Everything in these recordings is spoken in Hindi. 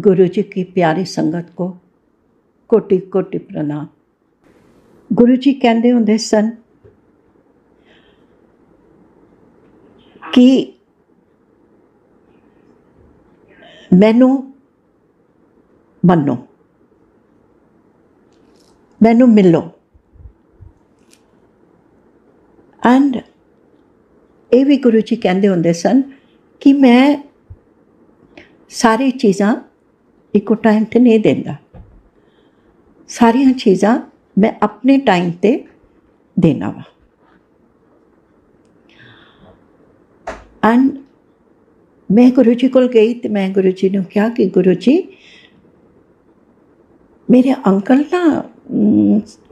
गुरु जी की प्यारी संगत को कोटि कोटि प्रणाम। गुरु जी कहते होंदे सन कि मैनू मनो, मैनू मिलो। एंड ये भी गुरु जी कहते होंदे सन कि मैं सारी चीज़ां इको टाइम ते नहीं देंदा, सारियां चीज़ां मैं अपने टाइम ते देना वा। एंड मैं गुरु जी को गई तो मैं गुरु जी ने कहा कि गुरु जी मेरे अंकल ना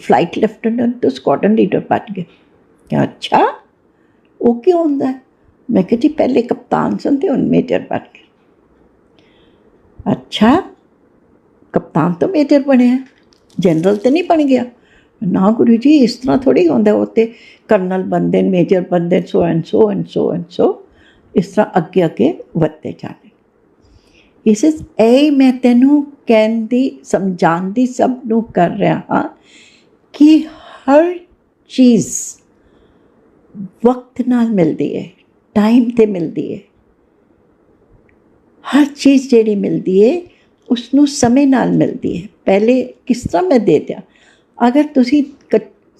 फ्लाइट लेफ्टिनेंट तो स्क्वाड्रन लीडर बन गए। क्या अच्छा, वो क्यों होंदा है? मैं कहा जी पहले कप्तान सन ते हुण मेजर बन गए। अच्छा, कप्तान तो मेजर बने, जनरल तो नहीं बन गया? ना गुरु जी इस तरह थोड़ी होंदा, वो तो कर्नल बनते मेजर बनते so and so and so and so इस तरह अगे अगे वधते जाते। इस यही मैं तेनों कहती समझाती सब नूं कर रहा हाँ कि हर चीज़ वक्त नाल मिलती है, टाइम ते मिलती है। हर चीज़ जिहड़ी मिलती है उसनूं समय नाल मिलती है। पहले किस तरह मैं दे दिया, अगर तुसी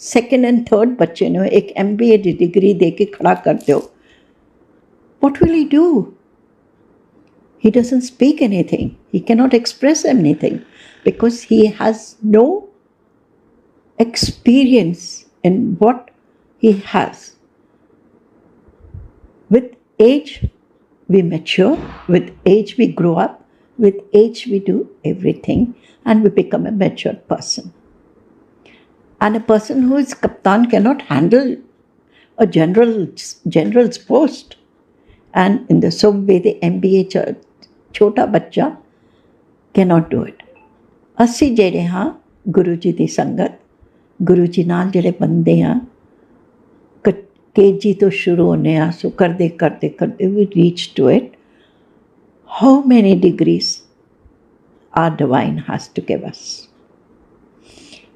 सैकेंड एंड थर्ड बच्चे ने एक MBA की डिग्री दे के खड़ा कर दो, what will he do? He doesn't speak anything, he cannot express anything because he has no experience in what he has. With age we mature, with age we grow up, with age we do everything and we become a mature person. And a person who is captain cannot handle a general's post. And in the same way the MBA छोटा बच्चा cannot do it. असी जेड़े हाँ गुरु जी की संगत, गुरु जी नाल जेड़े बंदे हाँ, KG तो शुरू होने हाँ, सो करते करते करते we reach to it. How many degrees our divine has to give us?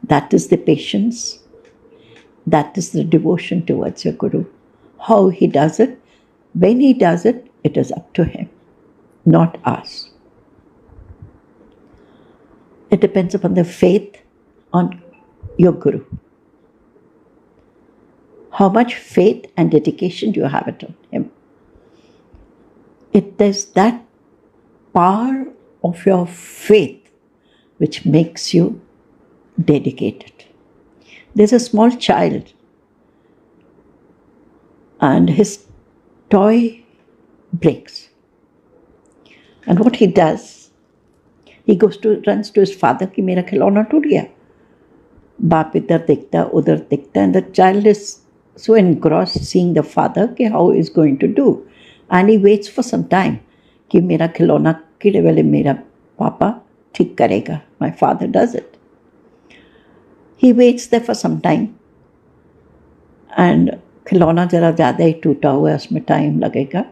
That is the patience, that is the devotion towards your Guru. How he does it, when he does it, it is up to him, not us. It depends upon the faith on your Guru. How much faith and dedication do you have it on him? It is that power of your faith which makes you dedicated. There's a small child and his toy breaks. And what he does, he runs to his father कि मेरा खिलौना टूट गया। बाप इधर देखता उधर देखता, and the child is so engrossed seeing the father कि how he is going to do, and he waits for some time कि मेरा खिलौना किड़े वेले मेरा पापा ठीक करेगा. My father does it. He waits there for some time and खिलौना जरा ज़्यादा ही टूटा हुआ है, उसमें टाइम लगेगा.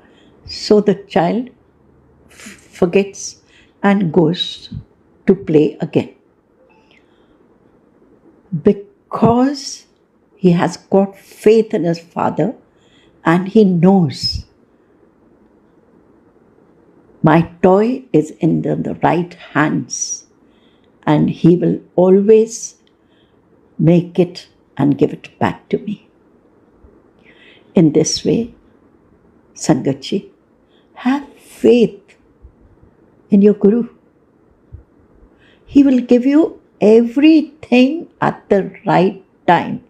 So the child forgets and goes to play again. Because he has got faith in his father and he knows my toy is in the right hands and he will always make it and give it back to me. In this way, Sangatji, have faith in your Guru. He will give you everything at the right time.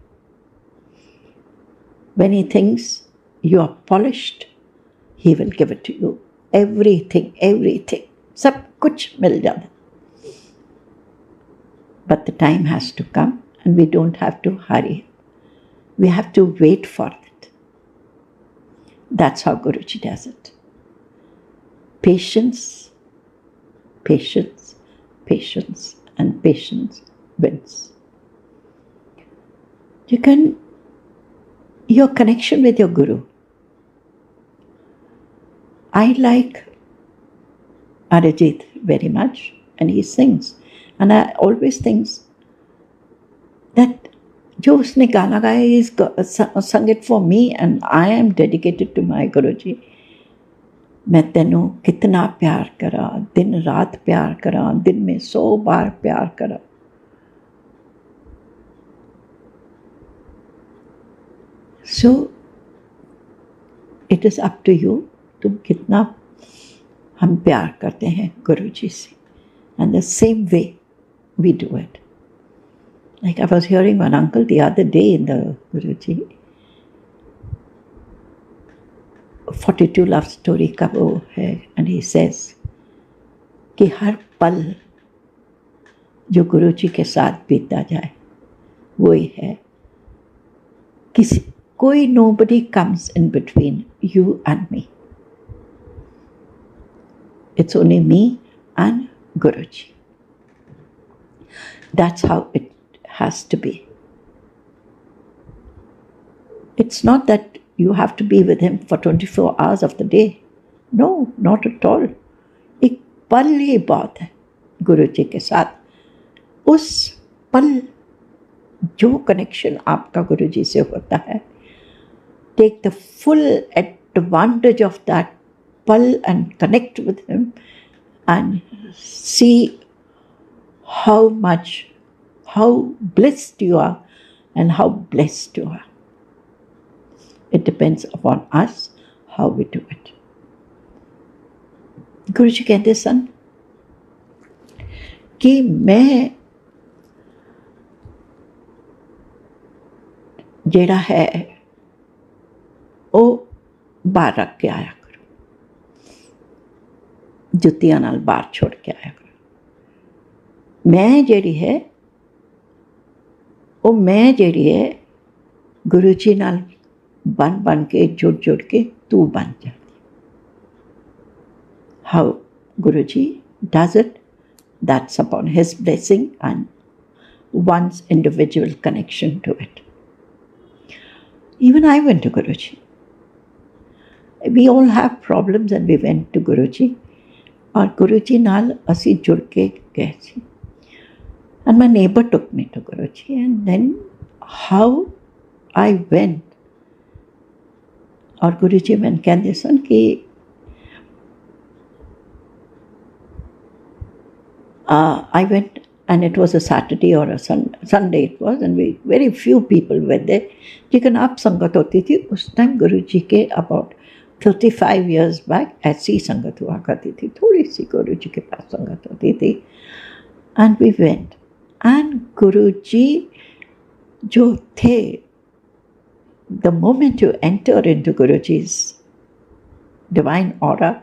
When he thinks you are polished, he will give it to you. Everything. Sab kuch mil jata. But the time has to come and we don't have to hurry. We have to wait for it. That's how Guruji does it. Patience, patience, patience, and patience wins. Your connection with your Guru. I like Arijit very much, and he sings. And I always think that जो उसने गाना गाया, he's sung it for me, and I am dedicated to my Guruji. मैं तेनू कितना प्यार करा, दिन रात प्यार करा, दिन में 100 बार प्यार करा. So it is up to you, तुम कितना हम प्यार करते हैं गुरुजी से. And the same way we do it. Like I was hearing one uncle the other day in the Guruji 42 love story का वो है, and he says कि हर पल जो गुरुजी के साथ बीता जाए वही है. किसी कोई nobody comes in between you and me. It's only me and Guruji. That's how it has to be. It's not that you have to be with him for 24 hours of the day. No, not at all. एक पल ही बहुत है गुरुजी के साथ. उस पल जो कनेक्शन आपका गुरुजी से होता है, take the full advantage of that pal and connect with him and see how blissed you are and how blessed you are. It depends upon us how we do it. Guruji कहते सन कि मैं जेड़ा है ਉਹ ਬਾਹਰ ਰੱਖ ਕੇ ਆਇਆ ਕਰੋ, ਜੁੱਤੀਆਂ ਨਾਲ ਬਾਹਰ ਛੋੜ ਕੇ ਆਇਆ ਕਰੋ. ਮੈਂ ਜਿਹੜੀ ਹੈ ਉਹ ਮੈਂ ਜਿਹੜੀ ਹੈ ਗੁਰੂ ਜੀ ਨਾਲ ਬਣ ਕੇ ਜੁੜ ਕੇ ਤੂੰ ਬਣ ਜਾਂਦੀ. How Guru Ji does it, that's upon his blessing and one's individual connection to it. Even I went to Guru Ji. We all have problems and we went to Guruji. और Guruji नाल असी जुड़ के गए सी. And my neighbor took me to Guruji, and then how I went. और Guruji मैंने कहते सन कि I went, and it was a Saturday or a Sunday it was, and very few people were there. लेकिन आप संगत होती थी उस टाइम गुरुजी के about 35 years back ऐसी संगत हुआ करती थी, थोड़ी सी गुरुजी के पास संगत होती थी. And we went, and गुरुजी जो थे, the moment you enter into Guruji's divine aura,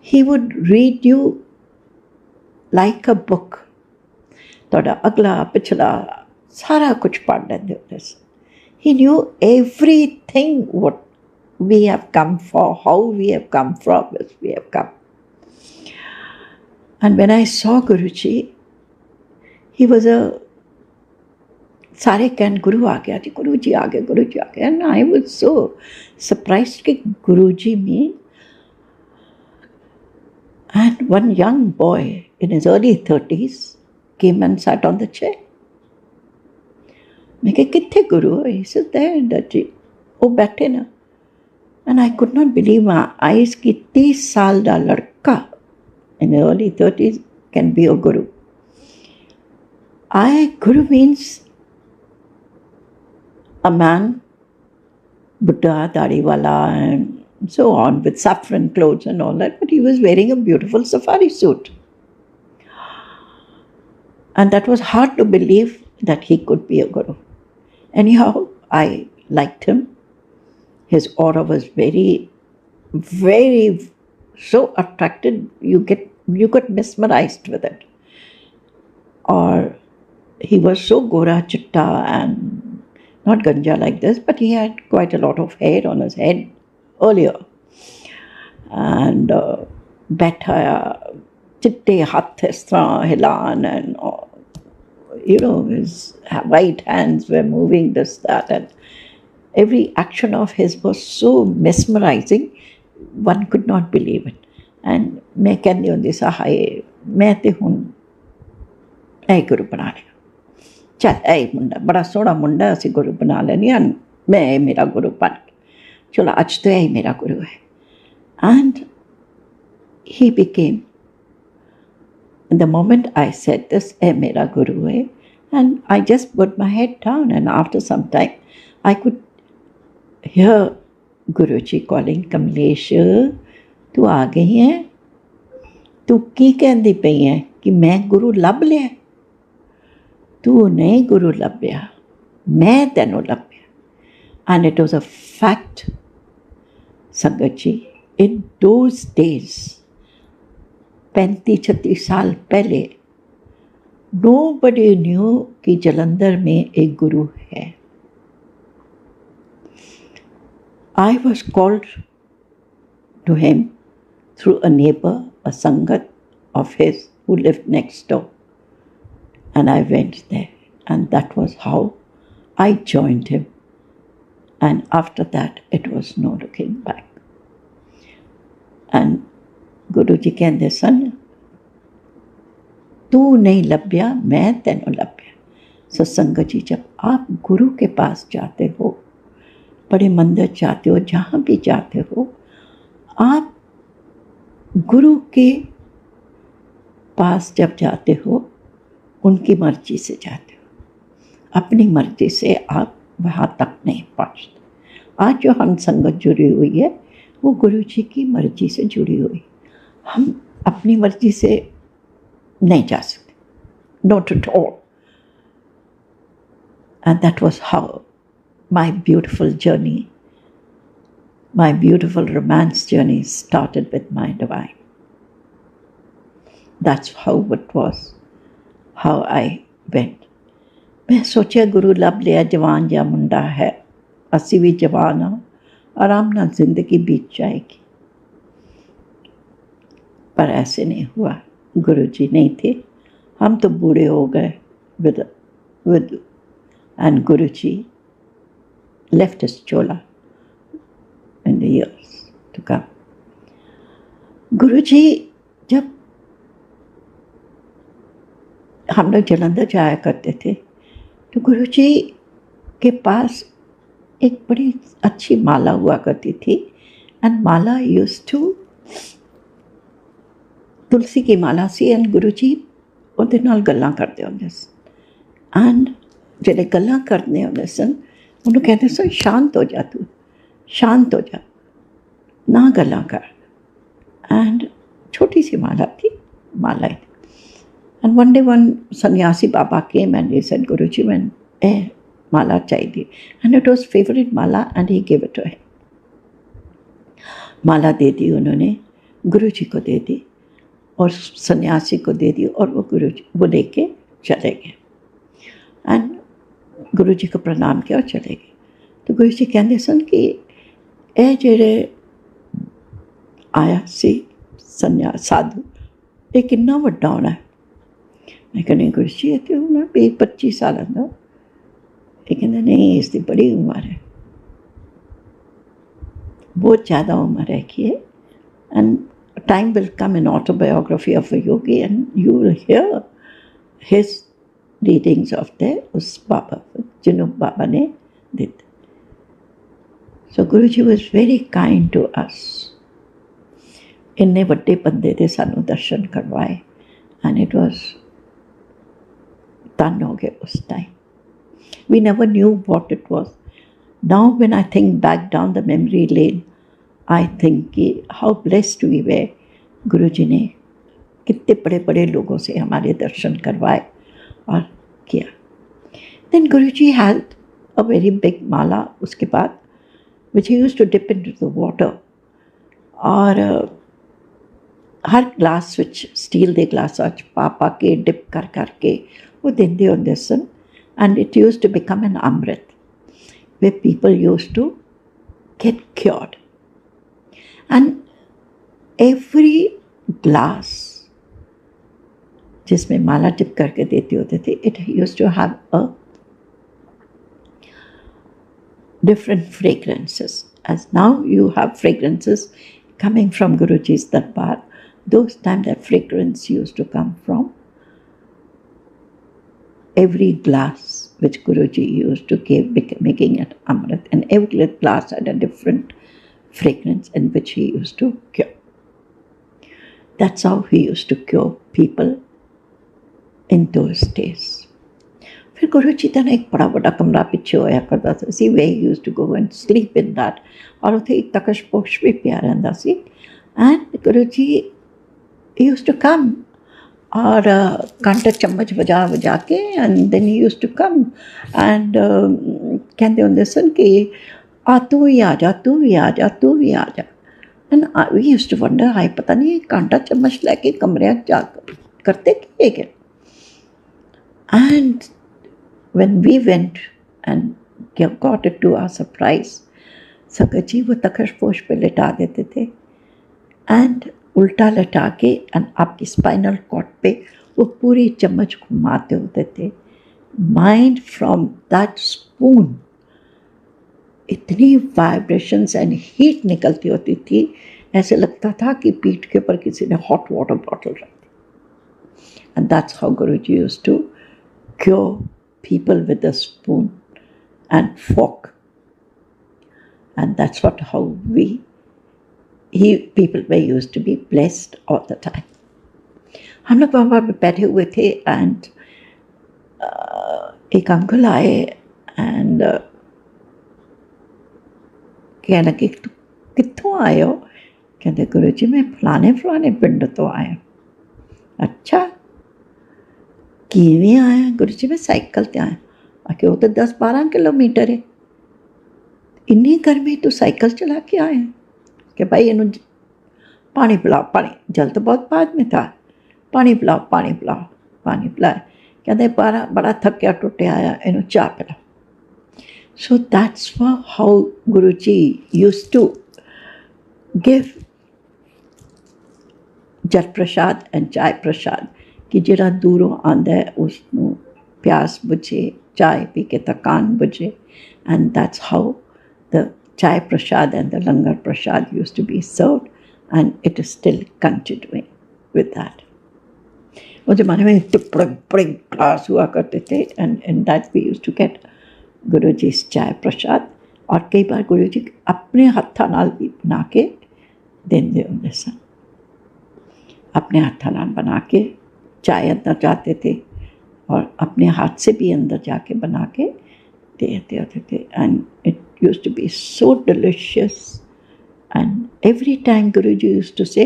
he would read you like a book. ਤੁਹਾਡਾ ਅਗਲਾ ਪਿਛਲਾ ਸਾਰਾ ਕੁਝ ਪੜ੍ਹ ਲੈਂਦੇ ਹੁੰਦੇ ਸੀ. He knew everything what we have come for, how we have come from, where we have come. And when I saw Guruji, he was सारे कहन गुरु आ गया जी, गुरुजी आ गए, गुरुजी आ गए. And I was so surprised कि Guruji mean. And one young boy in his early 30s came and sat on the chair. मैं कहा कित्थे गुरु? He said there, that वो बैठे ना. And I could not believe my eyes कि 30 साल दा लड़का in the early 30s can be a guru. Guru means a man, Buddha, Dariwala, and so on, with saffron clothes and all that, but he was wearing a beautiful safari suit. And that was hard to believe that he could be a guru. Anyhow, I liked him. His aura was very, very so attracted. You got mesmerized with it. Or he was so gora chitta and not ganja like this, but he had quite a lot of hair on his head earlier. And baitha chitte hath is tarah hilan, and his right hands were moving this, that, and every action of his was so mesmerizing, one could not believe it. And मैं कहती होंदी सा हाय मैं तो हुण ऐ गुरु बना लिया, चल ऐ मुंडा बड़ा सोहना मुंडा असीं गुरु बना लैने आं, मैं ये मेरा गुरु बन गया, चलो अज तो यही मेरा गुरु है. And he became, the moment I said this, "Eh, mera guru hai," and I just put my head down, and after some time, I could hear Guruji calling, "Kamlesh, तू आ गई है, तू की कहती पई है कि मैं गुरु लभ लिया, तू नहीं गुरु लभ्या, मैं तैनू लभ्या." And it was a fact, Sangat ji, in those days, 35-36 साल पहले, nobody knew कि जलंधर में एक गुरु है. I was called to him through a neighbor, a sangat of his who lived next door, and I went there, and that was how I joined him. And after that, it was no looking back. And Guruji कहते सन, तू नहीं लभ्या, मैं तैनू लभ्या. सो संगत जी, जब आप गुरु के पास जाते हो, बड़े मंदिर जाते हो, जहाँ भी जाते हो, आप गुरु के पास जब जाते हो, उनकी मर्जी से जाते हो, अपनी मर्जी से आप वहाँ तक नहीं पहुँचते. आज जो हम संगत जुड़ी हुई है, वो गुरु जी की मर्जी से जुड़ी हुई. हम अपनी मर्जी से नहीं जा सकते, not at all. And that was how my beautiful journey, my beautiful romance journey started with my divine. That's how it was, how I went. मैं सोचा गुरु लभ लिया, जवान जा मुंडा है, असी भी जवान हाँ, आराम नाल जिंदगी बीत जाएगी. पर ऐसे नहीं हुआ. गुरु जी नहीं थे, हम तो बूढ़े हो गए with and Guruji left his chola in the years to come. Guruji जब हम लोग जलंधर जाया करते थे, तो गुरुजी के पास एक बड़ी अच्छी माला हुआ करती थी, एंड माला यूज्ड टू, तुलसी की माला सी, एंड गुरुजी ਉਹਦੇ ਨਾਲ ਗੱਲਾਂ ਕਰਦੇ ਹੁੰਦੇ ਸਨ. ਐਂਡ ਜਿਹੜੇ ਗੱਲਾਂ ਕਰਦੇ ਹੁੰਦੇ ਸਨ, ਉਹਨੂੰ ਕਹਿੰਦੇ ਸਨ, ਸ਼ਾਂਤ ਹੋ ਜਾ, ਤੂੰ ਸ਼ਾਂਤ ਹੋ ਜਾ, ਨਾ ਗੱਲਾਂ ਕਰ. ਐਂਡ छोटी सी माला थी, माला. And one day one sannyasi Baba came and he said, Guruji, when mala चाहिए, and it was favorite mala, and he gave it to him. माला दे दी उन्होंने, गुरुजी को दे दी और सन्यासी को दे दी, और वो गुरुजी वो लेके चले गए. एंड गुरुजी को प्रणाम किया और चले गए. तो गुरुजी कहते सन कि ए जेड़े आया सी साधु, ये कितना वड्डा होना है. मैं कहनी गुरुजी ये तो होना 20-25 साल का. ये कहते नहीं, इसकी बड़ी उम्र है, बहुत ज़्यादा उम्र है कि. And time will come in autobiography of a yogi, and you will hear his readings of the us Baba, Jinu Baba ne did. So Guruji was very kind to us. इन्ने बड़े बंदे थे, सानू दर्शन करवाए, and it was धन हो गए उस time. We never knew what it was. Now when I think back down the memory lane, I think कि how blessed we were. गुरुजी ने कितने बड़े बड़े लोगों से हमारे दर्शन करवाए और किया. Then Guruji had a very big mala उसके बाद, which he used to dip into the water. और हर ग्लास विच स्टील दे ग्लास अच पा पा के डिप कर करके वो देंदे होंदे सन. And it used to become an amrit where people used to get cured. And every glass जिसमें माला टिप करके देते होते थे, it used to have a different fragrances. As now you have fragrances coming from Guruji's darbar, Those times that fragrance used to come from every glass which Guruji used to give, making it Amrit. And every glass had a different fragrance in which he used to cure. That's how he used to cure people in those days. फिर गुरु जी का एक बड़ा बड़ा कमरा पिछे होया करता था सी we use to go and sleep in that और उत्थे एक तकश पोश भी पिया रहिंदा सी and Guru ji use to कम और कांटा चम्मच बजा बजा के and then he use to come and कहते होंदे सन कि आ तू ही आ जा तू ही आ जा तू ही आ जा and we use to wonder हाई पता नहीं कांटा चम्मच लैके कमरे जा करते की है and when we went and got it to our surprise, संगत जी वो तखश पोश पे लिटा देते थे एंड उल्टा लिटा के एंड आपकी स्पाइनल कॉर्ड पे वो पूरी चम्मच घुमाते होते थे. माइंड फ्रॉम दैट स्पून इतनी वाइब्रेशंस एंड हीट निकलती होती थी, ऐसे लगता था कि पीठ के ऊपर किसी ने हॉट वाटर बॉटल रख दी. And that's how Guruji used to cure people with a spoon and fork, and that's what how people were used to be blessed all the time. हम लोग वहाँ पर बैठे हुए थे एंड एक अंकल आए एंड कहने लगे कित्थों आए हो? कहते गुरु जी मैं फलाने फलाने पिंड तो आया. अच्छा किवें आया? गुरु जी मैं साइकिल ते आया. आके वो तो 10-12 किलोमीटर है, इन्नी गर्मी तू साइकिल चला के आया? कि भाई इन्हू पानी पिलाओ, पानी. जल तो बहुत बाद में था. पानी पिलाओ पानी पिलाओ पानी पिलाए. कहते बड़ा थकिया टुटिया आया, इन्हू चाह पिलाओ. So that's how Guru ji used to give जल प्रसाद एंड चाय प्रसाद कि जिहड़ा दूरों आंदा है उसनूं प्यास बुझे, चाय पी के थकान बुझे. And that's how the chai prasad and the langar prasad used to be served and it is still continuing with that. उस जमाने में बड़े बड़े ग्लास हुआ करते थे and in that we used to get Guru ji चाय प्रसाद. और कई बार गुरु जी अपने हत्थां नाल भी बना के देंदे हुंदे सन. अपने हत्थां नाल बना के चाय अंदर जाते थे और अपने हाथ से भी अंदर जाके बना के देते होते थे. And it used to be so delicious. And every time Guru ji used to से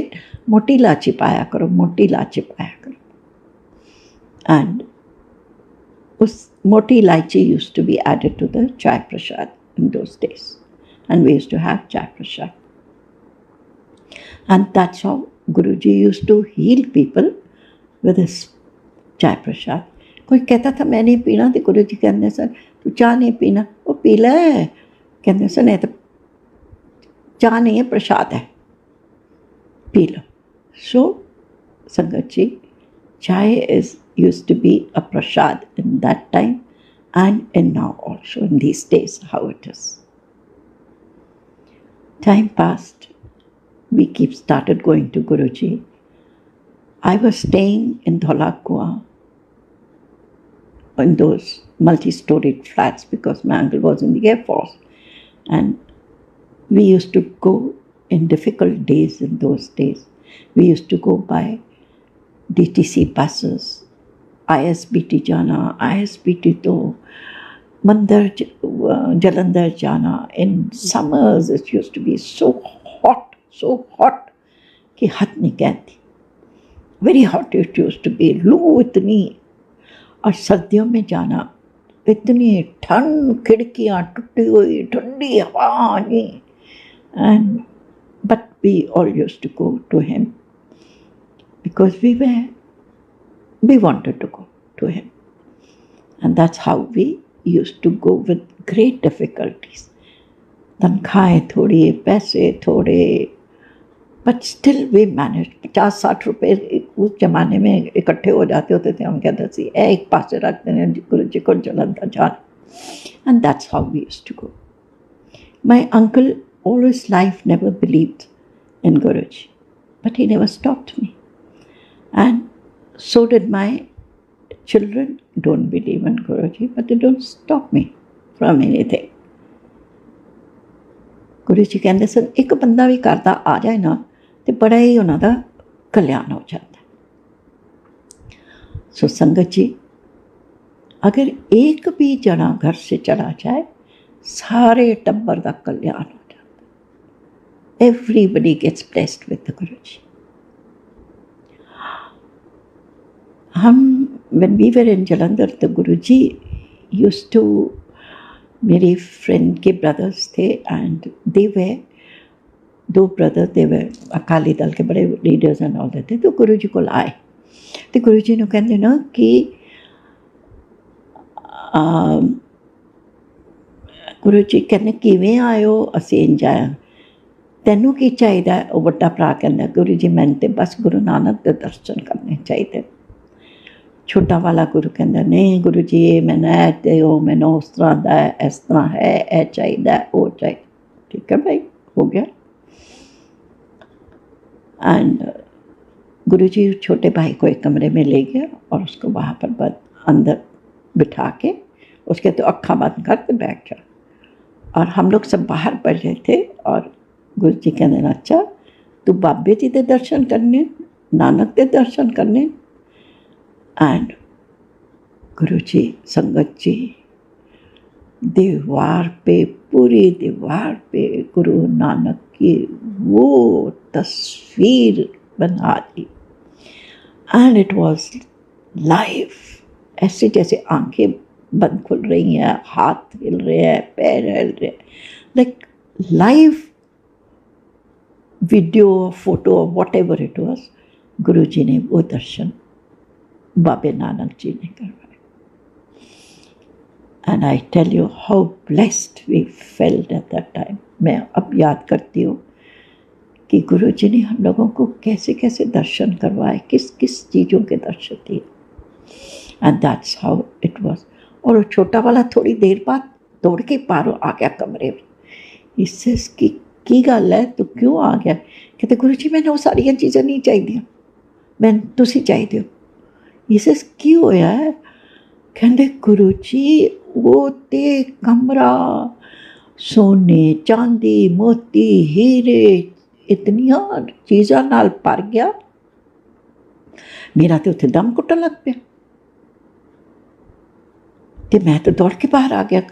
मोटी इलायची पाया करो, मोटी इलायची पाया करो. एंड उस मोटी इलायची used to be added to the chai prasad in those days and we used to have chai prasad. And that's how Guru ji used to heal people with this चाय प्रसाद. कोई कहता था मैं नहीं पीना, तो गुरु जी कहते सर तू चाह नहीं पीना, वो पी ले. कहते सर नहीं तो चाह नहीं है, प्रसाद है, पी लो. सो संगत जी chai is used to be a prasad in that time and in now also in these days how it is. Time passed, we keep started going to Guru ji. I was staying in Dhola Kua in those multi-storied flats because my uncle was in the Air Force. And we used to go in difficult days in those days. We used to go by DTC buses, ISBT jana, ISBT to Mandar, Jalandhar jana. In summers it used to be so hot कि हद नहीं कहती. Very hot it use to be. लू इतनी, और सर्दियों में जाना इतनी ठंड, खिड़कियाँ टूटी हुई, ठंडी हवा आनी. And but we all use to go to him because we wanted to go to him. And that's how we use to go with great difficulties. तनख्वाहें थोड़ी, पैसे थोड़े, बट स्टिल वी मैनेज. 50-60 रुपये उस जमाने में इकट्ठे हो जाते होते थे. हम कहते थे एक पास रख देने गुरु जी को जलंधर जाना. And that's how we used to go. My uncle all his life never believed in Guru ji. but he never stopped me. And so did my children. Don't believe in Guruji, but they don't stop me from anything. Guru ji ਕਹਿੰਦੇ ਸਨ ਇੱਕ ਬੰਦਾ ਵੀ ਘਰ ਦਾ ਆ ਜਾਏ ਨਾ ਤੇ ਬੜਾ ਹੀ ਉਹਨਾਂ ਦਾ ਕਲਿਆਣ ਹੋ ਜਾਂਦਾ। सो संगत जी, अगर एक भी जना घर से चला जाए सारे टब्बर का कल्याण हो जाता। Everybody gets blessed with the Guru ji. हम when we were in Jalandhar तो गुरु जी यूज्ड टू, मेरी फ्रेंड के ब्रदर्स थे and they were 2 brother, they were Akali Dal के बड़े लीडर्स एंड ऑल थे। तो गुरु जी को आए तो गुरु जी ने कहते ना कि गुरु जी कहते किवें आयो, असीं इंज आया, तैनूं की चाहिदा? वो वड्डा भरा कहंदा गुरु जी मैनूं ते बस गुरु नानक दे दर्शन करने चाहिए। छोटा वाला गुरु कहंदा नहीं गुरु जी ये मैनूं ऐ दिओ, मैनूं उस तरह दा इस तरह है, ऐ चाहिदा वो चाहिए। ठीक है भाई, हो गया। एंड गुरु जी छोटे भाई को एक कमरे में ले गया और उसको वहाँ पर अंदर बिठा के उसके तो अक्खा बंद कर के बैठ जा। और हम लोग सब बाहर पढ़ रहे थे और गुरु जी कहने अच्छा तू बाबे जी के दर्शन करने, नानक के दर्शन करने। एंड गुरु जी, संगत जी, दीवार पे, पूरी दीवार पे गुरु नानक की वो तस्वीर बना दी। एंड इट वॉज लाइव, ऐसे जैसे आंखें बंद खुल रही हैं, हाथ हिल रहे हैं, पैर हिल रहे हैं, like live video, photo, what ever it was. गुरु जी ने वो दर्शन बाबे नानक जी ने करवाए। And I tell you how blessed we felt at that time. मैं अब याद करती हूँ कि गुरु जी ने हम लोगों को कैसे कैसे दर्शन करवाए, किस किस चीज़ों के दर्शन दिए। And that's how it was. और वो छोटा वाला थोड़ी देर बाद दौड़ के पारों आ गया कमरे में। इससे की गल है, तो क्यों आ गया? कहते गुरु जी मैंने वो सारिया चीज़ां नहीं चाहिए, मैं तुसी चाहिए हो। इससे की होया है? कहते गुरु जी वो ते कमरा सोने चांदी मोती हीरे इतनिया चीज़ां नाल भर गया, मेरा तो उत्थे दम घुटन लग पिया। तो मैं तो दौड़ के बाहर आ गया,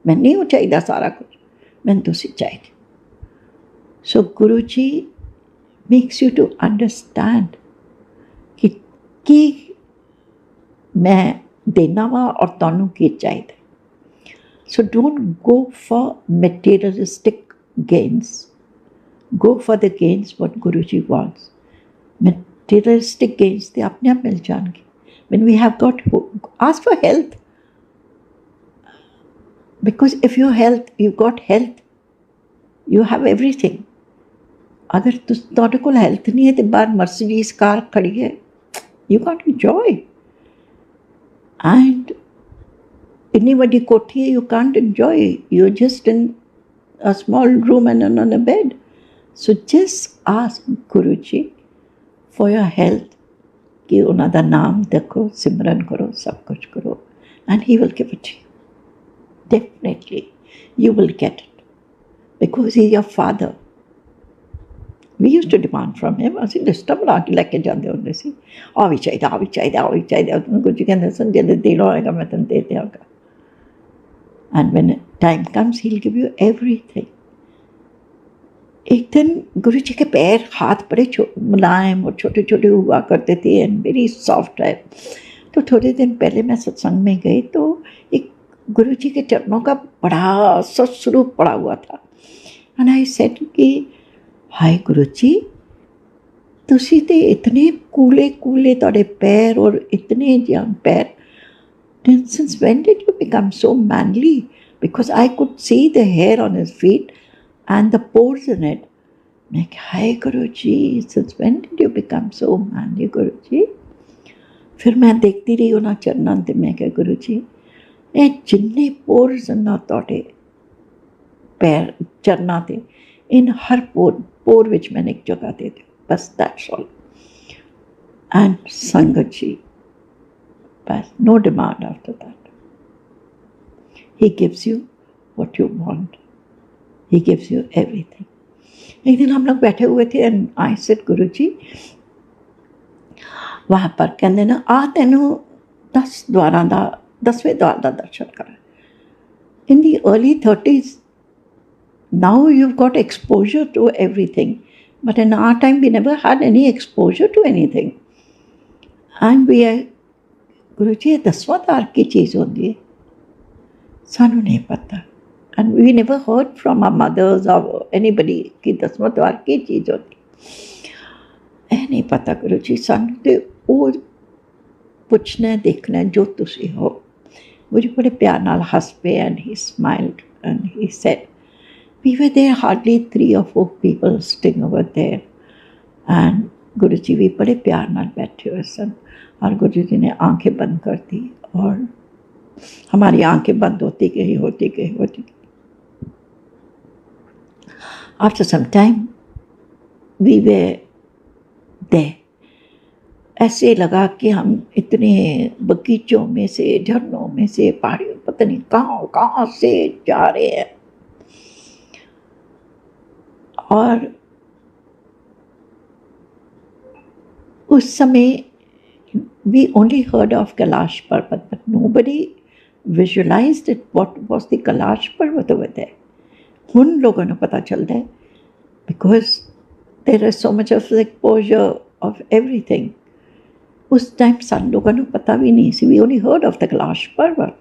मैं नहीं वो चाहिए सारा कुछ, मैंने तुसी चाहिए। सो गुरु जी मेक्स यू टू अंडरस्टैंड कि मैं देना वा और तुहानूं की चाहिए। So don't go for materialistic gains, go for the gains what Guruji wants. Materialistic gains they अपने आप मिल जाएंगे। When we have got, ask for health, because if you got health, you have everything. अगर तुहाडे कोल हेल्थ नहीं है तो बाहर मर्सिडीज कार खड़ी है, you can't enjoy. And इतनी बड़ी कोठी है, you can't enjoy. You're just in a small room and on a bed. So just ask Guruji for your health, कि उन्होंने नाम देखो, सिमरन करो, सब कुछ करो, and he will give it to you. Definitely, you will get it, because he is your father. We used to demand from him, ਅਸੀਂ ਲਿਸਟਾਂ ਬਣਾ ਕੇ ਲੈ ਕੇ ਜਾਂਦੇ ਹੁੰਦੇ ਸੀ, ਆ ਵੀ ਚਾਹੀਦਾ, ਆ ਵੀ ਚਾਹੀਦਾ, ਆ ਵੀ ਚਾਹੀਦਾ। ਗੁਰੂ ਜੀ ਕਹਿੰਦੇ ਸਨ ਜਦੋਂ ਦੇਣਾ ਹੋਏਗਾ ਮੈਂ ਤੈਨੂੰ ਦੇ ਦਿਆਂਗਾ। And when time comes, he'll give you everything. एक दिन गुरु जी के पैर हाथ बड़े मुलायम और छोटे छोटे हुआ करते थे एंड वेरी सॉफ्ट है। तो थोड़े दिन पहले मैं सत्संग में गई तो एक गुरु जी के चरणों का बड़ा सा स्वरूप पड़ा हुआ था। एंड आई सेड कि हाय गुरु जी, तुसी ते इतने कूले कूले तुहाडे पैर और इतने यंग पैर, since when did you become so manly? Because I could see the hair on his feet and the pores in it. मैं कहा हाय गुरु जी, since when did you become so manly गुरु जी? फिर मैं देखती रही उन्हां चरनां ते मैं कहा गुरु जी ये जिन्ने पोर्स ना तुहाडे पैर चरनां ते इन हर पोर विच मैंने एक जगह दे दो, बस दैट्स ऑल. एंड संगत जी, बस no demand after that. He gives you what you want. He gives you everything. एक दिन हम लोग बैठे हुए थे एंड आई सेड गुरु जी वहाँ पर कहते ना आ तेनों 10 द्वारा का 10वें द्वार का दर्शन करा. In the early 30s, now you've got exposure to everything. But in our time, we never had any exposure to anything. And we are, Guruji, 10वां द्वार की चीज़ होती है, सानू नहीं पता. And we never heard from our mothers or anybody कि 10वां द्वार की चीज़ होती. ਇਹ नहीं पता गुरुजी सानू ते ਉਹ ਪੁੱਛਣਾ ਦੇਖਣਾ ਜੋ ਤੁਸੀਂ ਹੋ. मुझे बड़े प्यार नाल हस पे and he smiled and he said, we were there hardly 3 or 4 people sitting over there. And गुरुजी भी बड़े प्यार नाल बैठे हुए सन और गुरुजी ने आंखें बंद कर दी और हमारी आंखें बंद होती गई. After some time we were there. ऐसे लगा कि हम इतने बगीचों में से, झरनों में से, पहाड़ियों, पता नहीं कहाँ से जा रहे हैं. और उस समय we only heard of Kailash Parvat, but nobody visualized it. What was the Kailash Parvat over there? उन लोगों को पता चलता है because there is so much of exposure of everything. उस टाइम सन लोगों को पता भी नहीं सी. We only heard of the Kailash Parvat.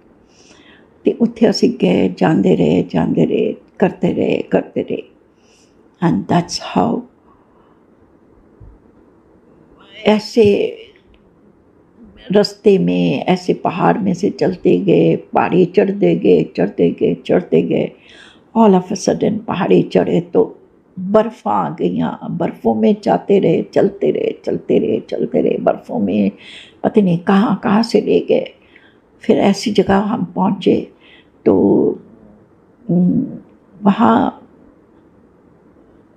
ते उत्थे असीं गए, जांदे रहे, करते रहे. एंड दैट्स हाउ ऐसे रास्ते में, ऐसे पहाड़ में से चलते गए, पहाड़ी चढ़ते गए. ऑल ऑफ अ सडन पहाड़ी चढ़े तो बर्फ़ आ गई. बर्फ़ों में जाते रहे, चलते रहे. बर्फ़ों में पता नहीं कहाँ से ले गए. फिर ऐसी जगह हम पहुँचे तो वहाँ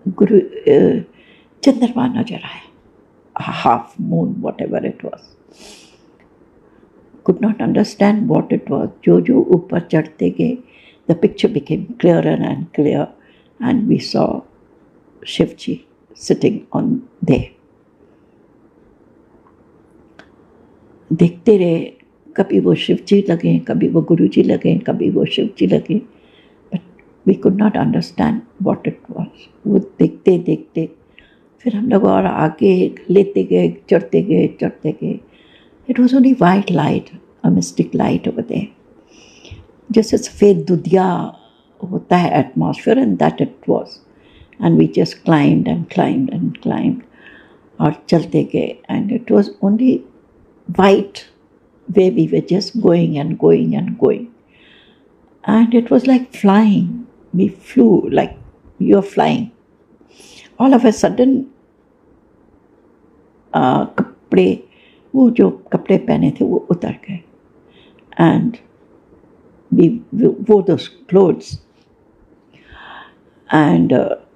गुरु चंद्रमा नजर आया. Half moon, whatever it was. Could not understand what it was. जो ऊपर चढ़ते गए, the picture became clearer and clear and we saw Shivji sitting on there. देखते रहे, कभी वो शिवजी लगे, कभी वो गुरुजी लगे, कभी वो शिवजी लगे. But we could not understand what it was. वो देखते फिर हम लोग और आगे लेते गए, चढ़ते गए. It was only white light, a mystic light over there. जैसे सफ़ेद दुधिया होता है atmosphere, and that it was. And we just climbed और चलते गए. And it was only white where we were just going. And it was like flying. We flew like you're flying. All of a sudden कपड़े, वो जो कपड़े पहने थे वो उतर गए. And we wore those clothes. And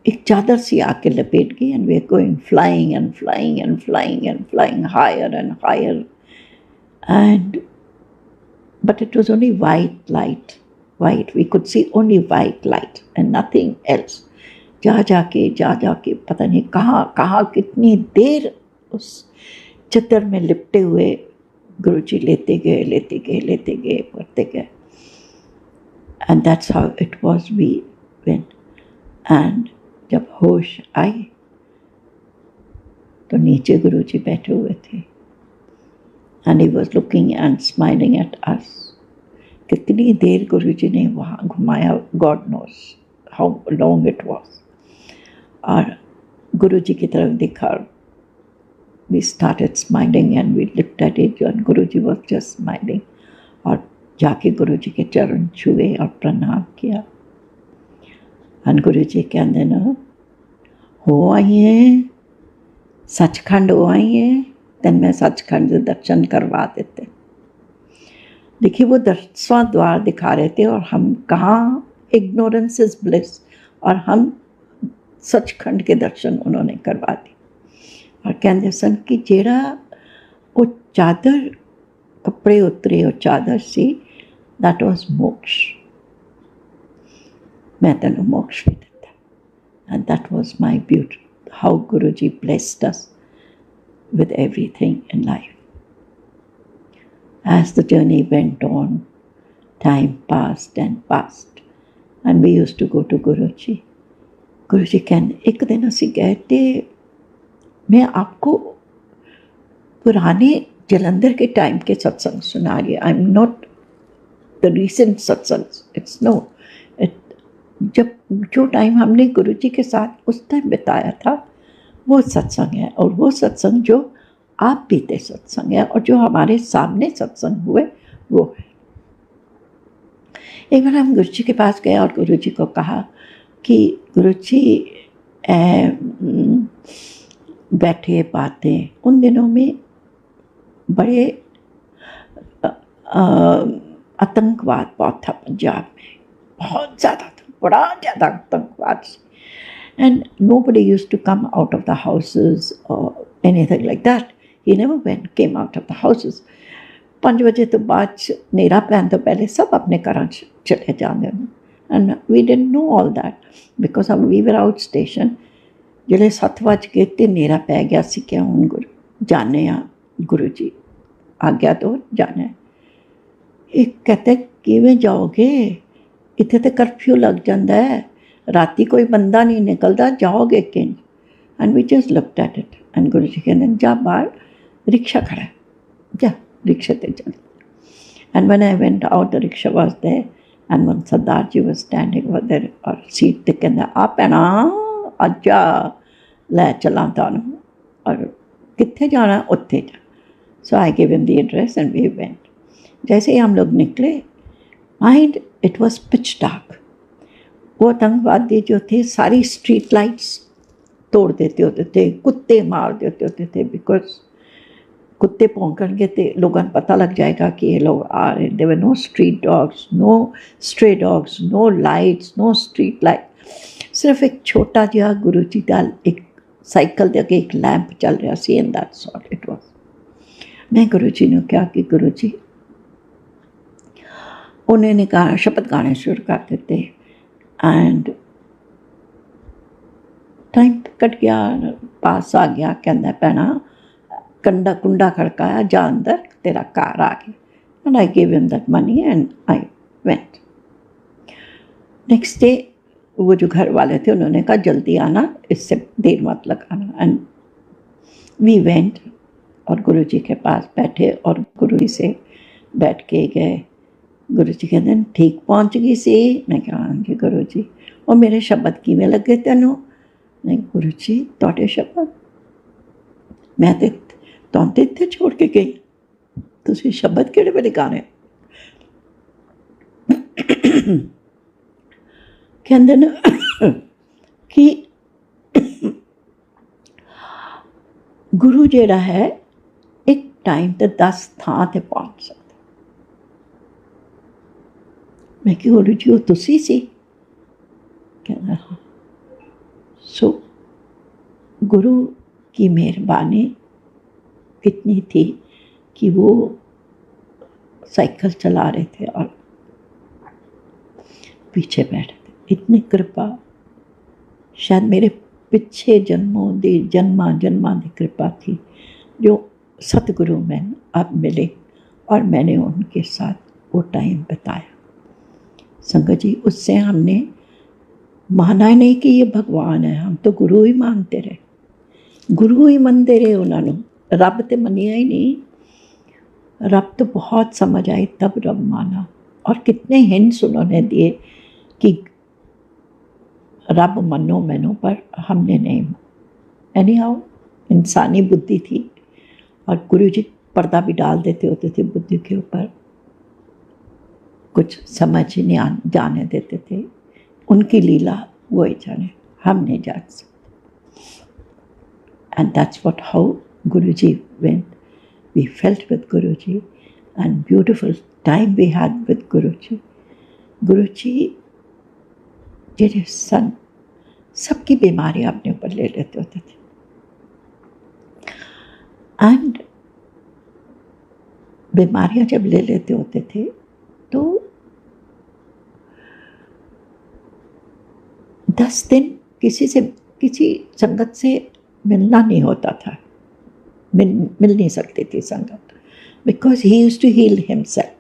एक चादर सी आके लपेट गई. And we are going flying higher and higher. And but it was only white light. We could see only white light and nothing else. जाके पता नहीं कहाँ कितनी देर उस चद्दर में लिपटे हुए गुरुजी लेते गए पढ़ते गए. And that's how it was. We went. And जब होश आई तो नीचे गुरुजी बैठे हुए थे. And he was looking and smiling at us. कितनी देर गुरुजी ने वहाँ घुमाया, God knows how long it was. और गुरुजी की तरफ देखा. We started smiling and we looked at it and Guruji was just smiling. और जाके गुरुजी के चरण छुए और प्रणाम किया. And गुरुजी कहते ना, हो आई है सचखंड, हो आई है तेन मैं सचखंड के दर्शन करवा देते. देखिए वो 10वां द्वार दिखा रहे थे और हम कहाँ, इग्नोरेंस इज ब्लिस, और हम सचखंड के दर्शन उन्होंने करवा दिए. और कहते सन कि जेड़ा वो चादर कपड़े उतरे और चादर सी दैट वाज मोक्ष, मैं तेनों मोक्ष भी दिता। And that was my beauty, how Guru ji blessed us with everything in life. As the journey went on, time passed and passed, and we used to go to Guruji. Guruji कहने एक दिन ਅਸੀਂ गए थे, मैं आपको पुराने जलंधर के टाइम के सत्संग सुना रही, I am not the recent सत्संग, इट्स नो, जब जो टाइम हमने गुरुजी के साथ उस टाइम बिताया था वो सत्संग है, और वो सत्संग जो आप बीते सत्संग है और जो हमारे सामने सत्संग हुए वो है। एक बार हम गुरुजी के पास गए और गुरुजी को कहा कि गुरुजी बैठे बातें, उन दिनों में बड़े आतंकवाद बहुत था पंजाब में, बहुत ज़्यादा था, बड़ा ज़्यादा आतंकवाद, and nobody used to come out of the houses or anything like that. He never came out of the houses. 5 बजे तो बाद नेरा पैन तो पहले सब अपने घर चले जाते हैं, and we didn't know all that because we were out station. जिले 7 बज गए तो नेरा पै गया सी कि हुण जाने गुरु जी आज्ञा तो जाना। एक कहते किवें जाओगे, इत्थे तो कर्फ्यू लग जाता है, राती कोई बंदा नहीं निकलता, जाओगे किंज? And we just looked at it and Guru ji कहते जा बाहर रिक्शा खड़ा है, जा रिक्शे ते चल। And when I went out the rickshaw was there and one sardar ji was standing over there और सीट ते कहंदा आ भैणा अजा लै चलां तुहानूं और कित्थे जाना उत्थे जा। So I give him the address and we went. जैसे ही हम लोग निकले, mind it was pitch dark, वो आतंकवादी जो थे सारी स्ट्रीट लाइट्स तोड़ देते होते थे, कुत्ते मार देते होते थे, बिकॉज कुत्ते भौंकेंगे तो लोगों को पता लग जाएगा कि ये लोग आ रहे। There were no street dogs, no stray dogs, no lights, no street light, सिर्फ एक छोटा जिहा गुरु जी का एक साइकिल दे अगे एक लैंप चल रहा सी, and that's all it was. मैं गुरु जी ने कहा कि गुरु जी, उन्होंने कहा शपथ गाने शुरू कर देते एंड टाइम कट गया, पास आ गया, कहना भैना कंडा कुंडा खड़काया, जा अंदर तेरा कार आ गया। And I give him that money and I went. Next day वो जो घर वाले थे उन्होंने कहा जल्दी आना, इससे देर मत लगाना। एंड वी वेंट और गुरु जी के पास बैठे और गुरु जी से बैठ के गए। गुरु जी कहते ठीक पहुँच गई सी? मैं कहा हाँ जी गुरु जी। और मेरे शब्द किवें लगे तैनूं? नहीं गुरु जी तुहाडे शब्द मैं तो तुहानूं ते इत्थे छोड़ के गई, तुसीं शब्द किहड़े वेले गाने? कहंदे ने कि गुरु जिहड़ा है एक टाइम ते 10 थां ते पहुँच सकदा। मैं कि गुरु जी वो तुसी सी? कहना हाँ। सो गुरु की मेहरबानी इतनी थी कि वो साइकिल चला रहे थे और पीछे बैठे थे। इतनी कृपा शायद मेरे पिछे जन्मों दी जन्मा दी कृपा थी जो सतगुरु में अब मिले और मैंने उनके साथ वो टाइम बिताया। संगत जी उससे हमने माना नहीं कि ये भगवान है, हम तो गुरु ही मानते रहे, गुरु ही मनते रहे उन्होंने, रब तो मनिया ही नहीं। रब तो बहुत समझ आई तब रब माना, और कितने हिंट्स उन्होंने दिए कि रब मनो मैनो, पर हमने नहीं। एनीहाउ इंसानी बुद्धि थी और गुरु जी पर्दा भी डाल देते होते थे बुद्धि के ऊपर, कुछ समझ नहीं जाने देते थे। उनकी लीला वो ही जाने, हम नहीं जान सकते। And that's what how Guruji went. We felt with Guruji and beautiful time we had with Guruji. Guruji जेरे सन सबकी बीमारी अपने ऊपर ले लेते होते थे। एंड बीमारियां जब ले लेते होते थे तो 10 दिन किसी संगत से मिलना नहीं होता था, मिल नहीं सकती थी संगत, because he used to heal himself.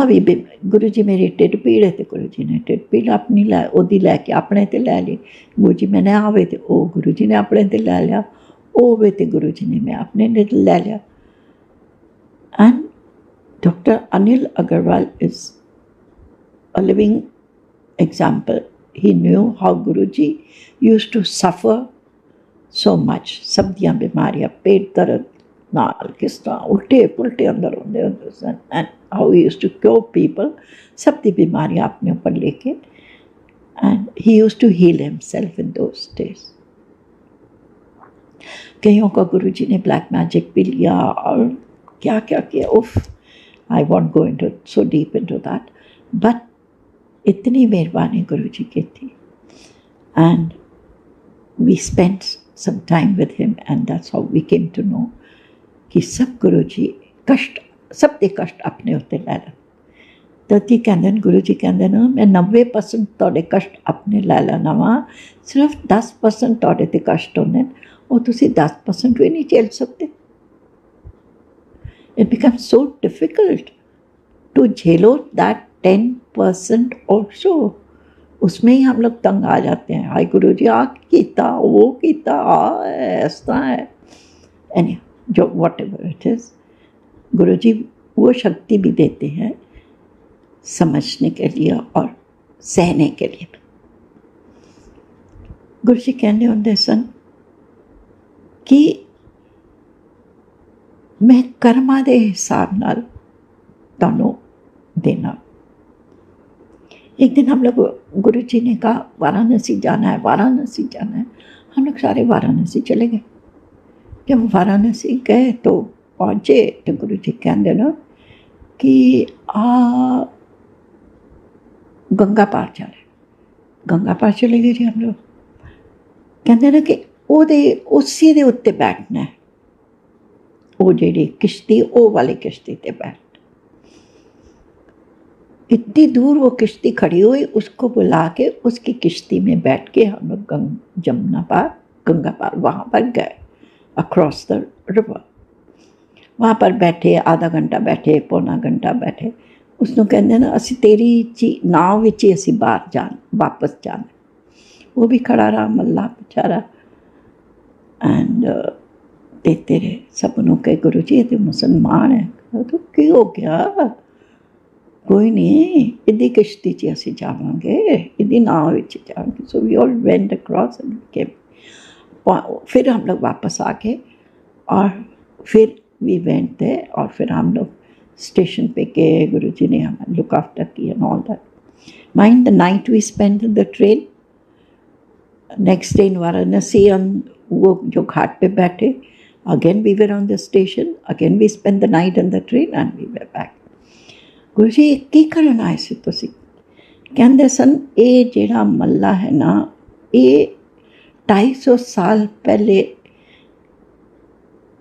भी गुरु जी मेरी ढिड पीड़ है तो गुरु जी ने ढिड पीड़ अपनी ओदी लैके अपने ते लै ली, गुरु जी मैंने आवे तो वो गुरु जी ने अपने ते लै लिया, होवे तो गुरु जी ने मैं अपने ने लै लिया। And doctor Anil Agarwal is a living example. He knew how Guruji used to suffer so much. सब दियां बीमारियां, पेट दर्द नाल किस तरह उल्टे पुल्टे अंदर होंदे सन, and how he used to cure people, सब दी बीमारियां अपने ऊपर लेके, and he used to heal himself in those days. कईयों का गुरुजी ने ब्लैक मैजिक भी लिया और क्या क्या किया, उफ, I want go into so deep into that, but इतनी मेहरबानी गुरु जी की थी। And we spent some time with him and that's how we came to know कि सब गुरु जी कष्ट, सब दे कष्ट अपने उत्ते लै लैन। तभी कहते हैं गुरु जी कहते हैं मैं 90% तुहाडे कष्ट अपने लै लैना वा, सिर्फ 10% तुहाडे ते कष्ट होंदे ने, वो तुसीं 10% भी नहीं झेल सकते। It becomes so difficult to झेलो दैट 10% ऑल्सो। उसमें ही हम लोग तंग आ जाते हैं, हाय गुरु जी आ कीता, वो कीता, ऐसा है, एनी जो वट एवर इट इज़, गुरु जी वो शक्ति भी देते हैं समझने के लिए और सहने के लिए। गुरु जी कहने होंदे सन कि मैं कर्मा दे हिसाब नाल तुहानू देना। एक दिन हम लोग, गुरु जी ने कहा वाराणसी जाना है, वाराणसी जाना है, हम लोग सारे वाराणसी चले गए। जब वाराणसी गए तो पहुँचे तो गुरु जी कहते ना कि आ गंगा पार जा रहे, गंगा पार चले गए जी हम लोग। कहते ना कि उसी दे उत्ते बैठना है, वो जी किश्ती, वो वाली किश्ती ते बैठ। इतनी दूर वो किश्ती खड़ी हुई, उसको बुला के उसकी किश्ती में बैठ के हम लोग जमुना पार, गंगा पार वहाँ पर गए, अक्रॉस द रिवर। वहाँ पर बैठे, आधा घंटा बैठे, पौना घंटा बैठे। उसनों कहते ना असी तेरी नाव विच ही असी बाहर जान वापस जाना। वो भी खड़ा रहा मल्ला बेचारा, एंड देखते रहे। सबनों के गुरु जी ये तो मुसलमान है, तो की हो गया, कोई नहीं, इदी किश्ती च असी जावांगे, इदी नाव विच जावांगे। So we all went across and came. फिर हम लोग वापस आ गए और फिर वी वेंट थे, और फिर हम लोग स्टेशन पे गए, गुरु जी ने हमें लुक आफ्टर की and all that. Mind the night we spend in the train. Next day in Varanasi वो जो घाट पे बैठे, again we were on the station, again we spend the night in the train and we were back. Guru ji की करन आए सी तुसीं? कहंदे सन ये जिहड़ा मल्ला है ना, ये 250 साल पहले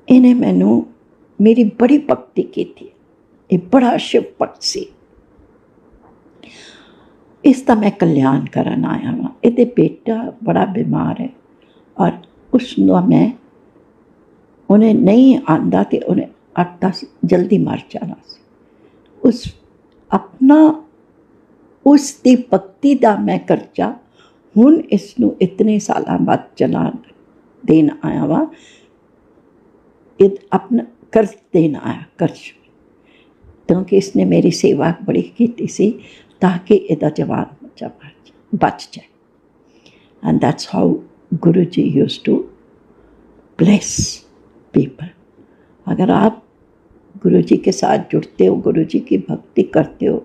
इन्हें मैनू मेरी बड़ी भक्ति की थी, ये बड़ा शिव भक्त सी, इसका मैं कल्याण करन आया वा। ये बेटा बड़ा बीमार है और उसनों मैं उन्हें नहीं आंदा तो उन्हें 8-10 जल्दी मर जाना सी। उस अपना उसकी भक्ति का मैं कर्जा हुण इसनों इतने साल बाद चला देन आया वा, अपना कर्ज देन आया, कर्ज, क्योंकि इसने मेरी सेवा बड़ी की सी ताकि इहदा जवान बच्चा बच जाए। And that's how Guru ji used to bless people. अगर आप गुरु जी के साथ जुड़ते हो, गुरु जी की भक्ति करते हो,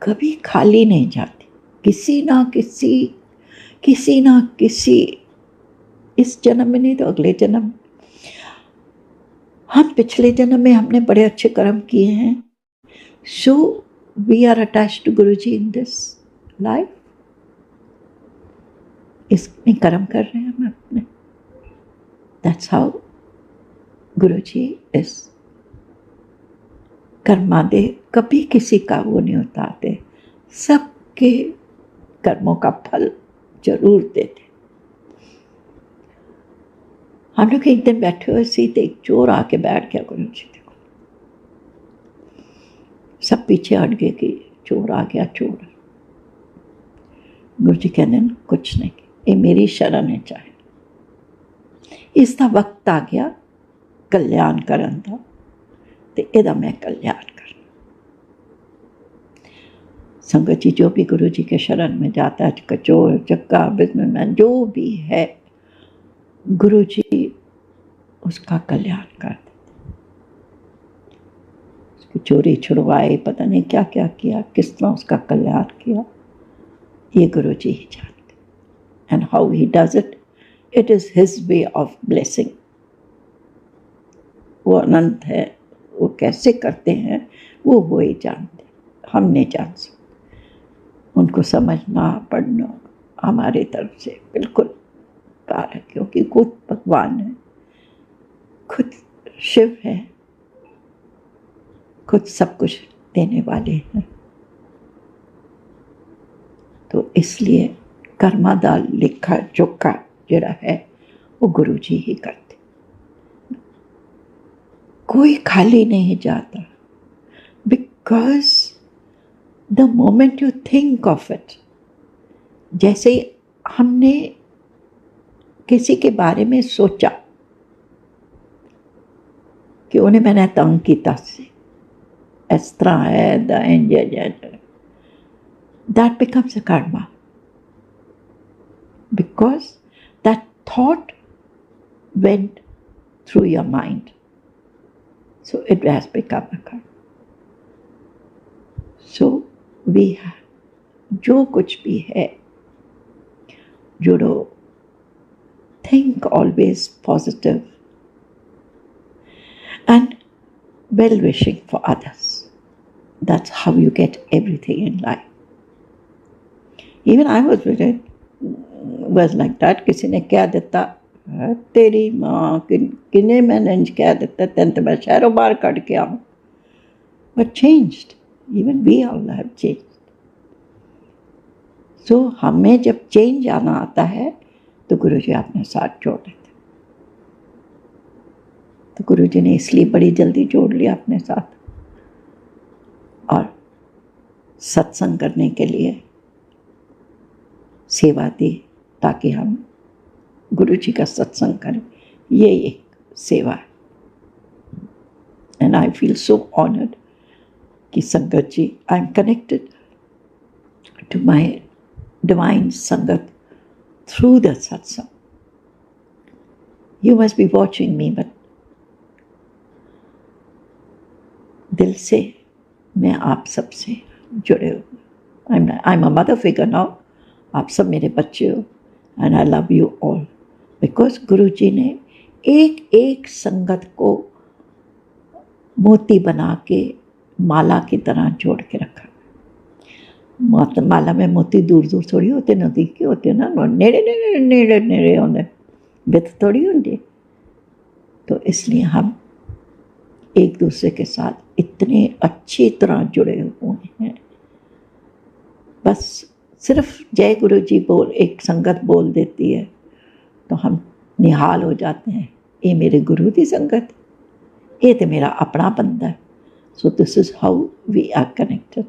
कभी खाली नहीं जाती। किसी ना किसी इस जन्म में नहीं तो अगले जन्म। हम पिछले जन्म में हमने बड़े अच्छे कर्म किए हैं, so we are attached to Guru ji in this life. इसमें कर्म कर रहे हैं हम अपने। दैट्स हाउ गुरुजी इस कर्मा दे, कभी किसी का वो नहीं उतारते, सबके कर्मों का फल जरूर देते। हम लोग एक दिन बैठे हुए सीधे एक चोर आके बैठ गया गुरुजी, देखो सब पीछे हट गए कि चोर आ गया चोर। गुरुजी कहने कुछ नहीं, ये मेरी शरण है, चाहे इसका वक्त आ गया कल्याण करन दा ते एदा मैं कल्याण करना। संगत जी, जो भी गुरु जी के शरण में जाता है, कचोर चक्का बिजनेसमैन जो भी है, गुरु जी उसका कल्याण कर देते। उसकी चोरी छुड़वाए, पता नहीं क्या क्या किया, किस तरह उसका कल्याण किया, ये गुरु जी ही जानते। And how he does it, it is his way of blessing. वो अनंत है, वो कैसे करते हैं वो ही जानते, हम नहीं जान सकते। उनको समझना पढ़ना हमारी तरफ से बिल्कुल पार है, क्योंकि खुद भगवान है, खुद शिव है, खुद सब कुछ देने वाले हैं। तो इसलिए कर्मादा लिखा चोखा जरा है वो गुरु जी ही करते, कोई खाली नहीं जाता। Because the moment you think of it, जैसे हमने किसी के बारे में सोचा कि उन्हें मैंने तंग किया से इस तरह है, that becomes a Karma, because that thought went through your mind, so it has become a karma. So we have, जो कुछ भी है, जुड़ो, think always positive and well wishing for others. That's how you get everything in life. Even I was like that. किसी ने क्या देता, तेरी माँ किन्ने मैंने क्या देता, तेन तो मैं शहरों बाहर कट के आऊँ। But changed, even we all have changed. So हमें जब चेंज आना आता है तो गुरु जी अपने साथ जोड़ लेते। तो गुरु जी ने इसलिए बड़ी जल्दी जोड़ लिया अपने साथ और सत्संग करने के लिए सेवा दी, ताकि हम गुरु जी का सत्संग करें। ये एक सेवा है। And I feel so honoured कि sangat ji, I am connected to my divine sangat through the satsang. You must be watching me, but दिल से मैं आप सबसे जुड़े हुए। I am a mother figure now, आप सब मेरे बच्चे हो, and I love you all, because Guru ji ने एक एक संगत को मोती बना के माला की तरह जोड़ के रखा। माला में मोती दूर दूर थोड़ी होते, नज़दीक के होते ना, नेड़े नेड़े नेड़े नेड़े होंगे, बित थोड़ी होंगे। तो इसलिए हम एक दूसरे के साथ इतने अच्छी तरह जुड़े हुए हैं। बस सिर्फ जय गुरु जी बोल एक संगत बोल देती है तो हम निहाल हो जाते हैं, ये मेरे गुरु की संगत, ये तो मेरा अपना बंदा है। So this is how we are connected.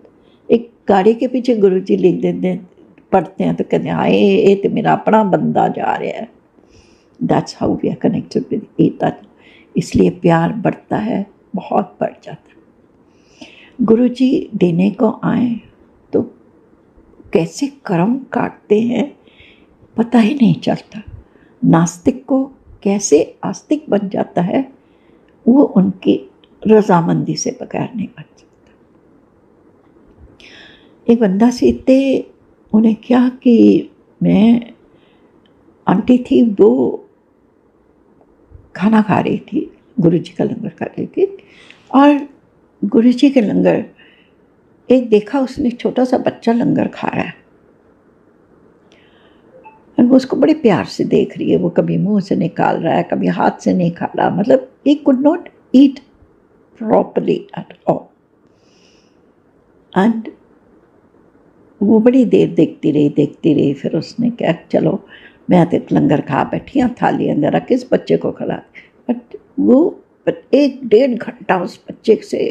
एक गाड़ी के पीछे गुरु जी लिख देते हैं, पढ़ते हैं तो कहते हैं हाँ ये तो मेरा अपना बंदा जा रहा है। That's how we are connected with each other. इसलिए प्यार बढ़ता है, बहुत बढ़ जाता है। गुरु जी देने को आए तो कैसे कर्म काटते हैं पता ही नहीं चलता। नास्तिक को कैसे आस्तिक बन जाता है, वो उनकी रजामंदी से बगैर नहीं बन सकता। एक बंदा सीते उन्हें क्या कि मैं आंटी थी, वो खाना खा रही थी, गुरु जी का लंगर खा रही थी, और गुरु जी के लंगर एक देखा उसने, छोटा सा बच्चा लंगर खा रहा है, और वो उसको बड़े प्यार से देख रही है। वो कभी मुंह से निकाल रहा है, कभी हाथ से नहीं खा रहा, मतलब He could not eat properly at all. And वो बड़ी देर देखती रही। फिर उसने कहा चलो मैं तो लंगर खा बैठी हाँ, थाली अंदर रख इस बच्चे को खिला। बट वो 1-1.5 घंटा उस बच्चे से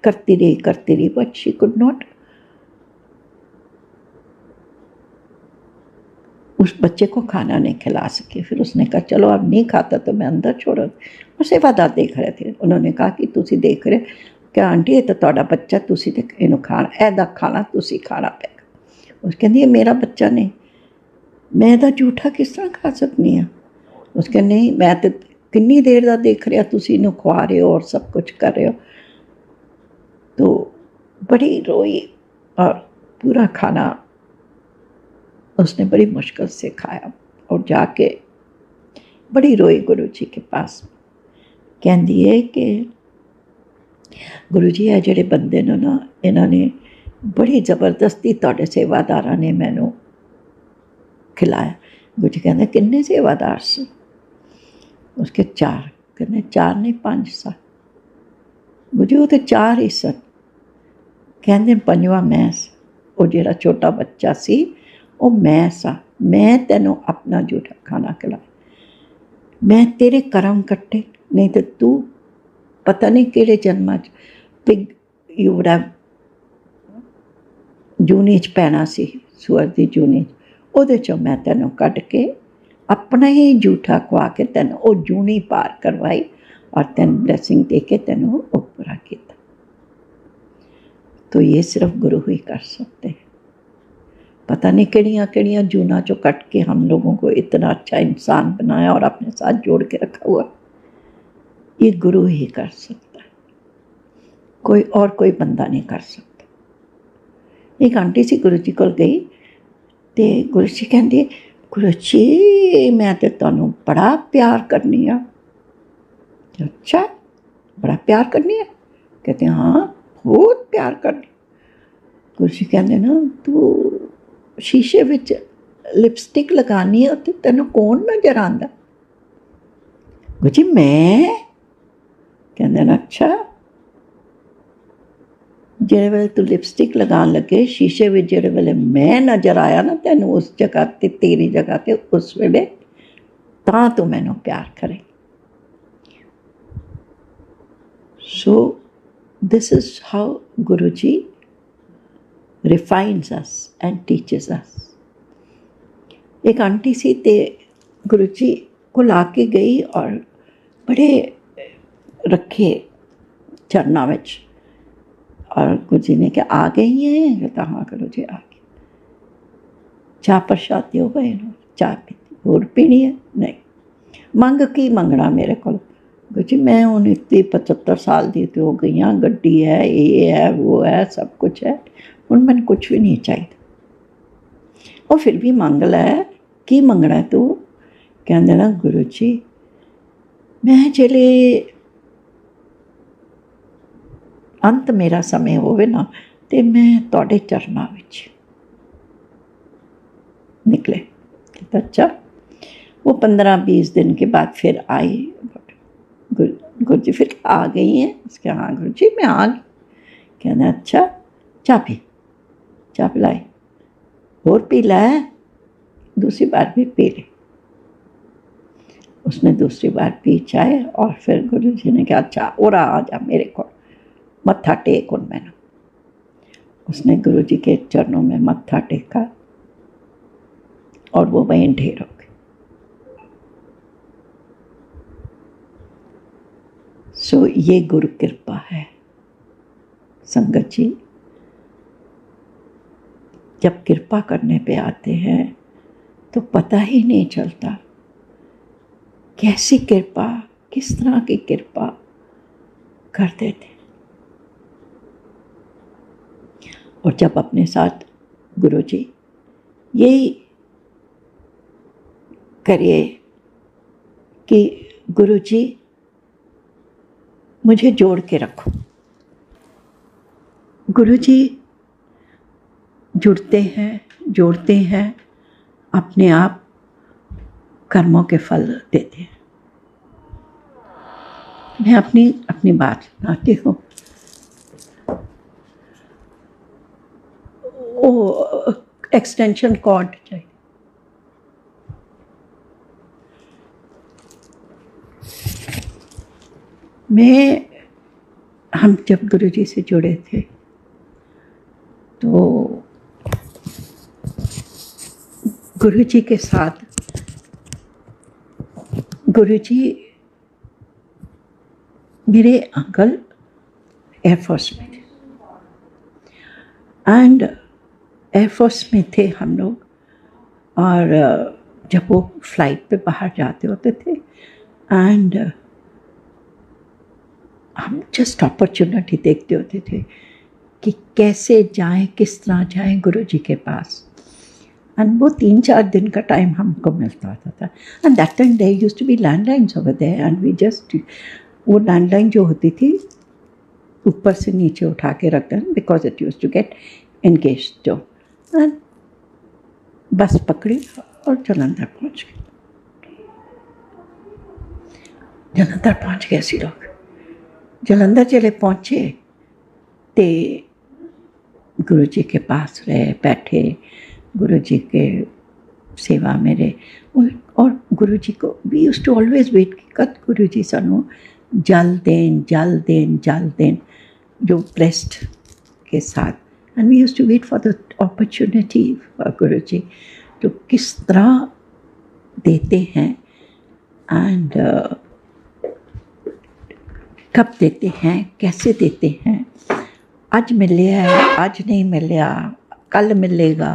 करती रही, बट शी कुड नॉट, उस बच्चे को खाना नहीं खिला सकी। फिर उसने कहा चलो अब नहीं खाता तो मैं अंदर छोड़ो। और सेवादार देख रहे थे, उन्होंने कहा कि तुसी देख रहे क्या आंटी, ये तो तुहाडा बच्चा, तुसी ते इहनूं खाना, ऐदा खाना तुसी खाना पेगा। उस कहंदी ये मेरा बच्चा नहीं, मैं इहदा झूठा किस तरह खा सकनी हाँ। उस कहंदी नहीं, मैं तो कितनी देर दा देख रहा, तुसी इहनूं खुआ रहे हो और सब कुछ कर रहे हो। तो बड़ी रोई और पूरा खाना उसने बड़ी मुश्किल से खाया और जाके बड़ी रोई गुरु जी के पास। कहती है कि गुरु जी है जिहड़े बंदे ने ना, इन्होंने बड़ी ज़बरदस्ती तुहाडे सेवादारां ने मैनू खिलाया। गुरु जी कहते किन्ने सेवादार से? उसके 4। कहते 4 नहीं 5 सा। गुरु जी वो तो 4 ही सन। कहते 5वां मैं सा, वो जिहड़ा छोटा बच्चा सी वो मैं सा। मैं तेनों अपना झूठा खाना खिलाया, मैं तेरे करम कट्टे, नहीं तो तू पता नहीं किहड़े जन्मां च पिग यू वुड हैव जूनी च पैना सी, सुअर दी जूनी च, उहदे चों मैं तेनों कढ के अपना ही झूठा खुआ के तेनों वो जूनी पार करवाई और तेन ब्लैसिंग दे के तेनों वो पूरा किया। तो ये सिर्फ गुरु ही कर सकते हैं। पता नहीं किहड़ियां जूना चो कट के हम लोगों को इतना अच्छा इंसान बनाया और अपने साथ जोड़ के रखा हुआ, ये गुरु ही कर सकता है, कोई बंदा नहीं कर सकता। एक आंटी सी गुरु जी को गई तो गुरु जी कहती गुरु जी मैं तो तुहानूं बड़ा प्यार करनी आ। अच्छा बड़ा प्यार करनी है? कहते हाँ बहुत प्यार करनी। गुरु जी कहते ना तू शीशे विच लिपस्टिक लगानी है तो तेनों कौन नज़र आंदा? गुरु जी मैं। कहते ना अच्छा जिहड़े वेले तू लिपस्टिक लगान लगे शीशे विच जिहड़े वेले मैं नज़र आया ना तेनों उस जगह ते तेरी जगह ते उस वेले तां तू मैनूं प्यार करे। So this is how Guruji refines us and teaches us. एक आंटी सी ते गुरु जी को लाके गई और बड़े रखे चरना विच, और गुरु जी ने कहा आ गई हैं? कहता हाँ गुरु जी आ गई। चाह प्रसाद हो गए ना, चाह पीती, होर पीनी है? नहीं। मंग की मंगना मेरे को? गुरु जी मैं हूँ इतनी 75 साल दी तो हो गई हाँ, गड्डी है, ये है वो है सब कुछ है, हुण मैनूं कुछ भी नहीं चाहिए। और फिर भी मंग लै, की मंगना तू? कहंदे ना गुरु जी मैं जिहड़े अंत मेरा समय होवे ना ते मैं तुहाडे चरनां विच निकले। अच्छा वो 15-20 दिन के बाद फिर आई। गुरु जी फिर आ गई हैं? उसके हाँ गुरु जी मैं आ गई। कहना अच्छा चाह पी, चाह पिलाई, और पी लै, दूसरी बार भी पी ली। उसने दूसरी बार पी चाय और फिर गुरु जी ने कहा अच्छा और आ जा मेरे को, मत्था टेक उन मैंने। उसने गुरु जी के चरणों में मत्था टेका और वो वहीं ढेर हो गई। सो ये गुरु कृपा है संगत जी। जब कृपा करने पे आते हैं तो पता ही नहीं चलता कैसी कृपा, किस तरह की कृपा कर देते। और जब अपने साथ गुरु जी यही करिए कि गुरु जी मुझे जोड़ के रखो। गुरु जी जुड़ते हैं, जोड़ते हैं, अपने आप कर्मों के फल देते हैं। मैं अपनी अपनी बात सुनाती हूँ। वो एक्सटेंशन कॉर्ड चाहिए। हम जब गुरुजी से जुड़े थे तो गुरुजी के साथ गुरुजी मेरे अंकल एयरफोर्स में थे एंड एयरफोर्स में थे हम लोग। और जब वो फ्लाइट पे बाहर जाते होते थे एंड हम जस्ट अपॉर्चुनिटी देखते होते थे कि कैसे जाएं, किस तरह जाएं गुरुजी के पास। एंड वो 3-4 दिन का टाइम हमको मिलता होता था। And that time there used to be landlines over there and we just, वो लैंडलाइन जो होती थी ऊपर से नीचे उठा के रखते हैं because it used to get engage. तो एंड बस पकड़ी और जलंधर पहुंच गए। जलंधर पहुंच गए असी लोग। जलंधर चले पहुंचे तो गुरुजी के पास रहे, बैठे गुरुजी के सेवा में रहे। और गुरुजी को we used to always wait कि कद गुरुजी सानू जल दें, जल दें, जल दें, जो ब्रेस्ट के साथ। And we used to wait for the opportunity for Guruji तो किस तरह देते हैं एंड कब देते हैं, कैसे देते हैं। आज मिलिया है, आज नहीं मिलिया, कल मिलेगा,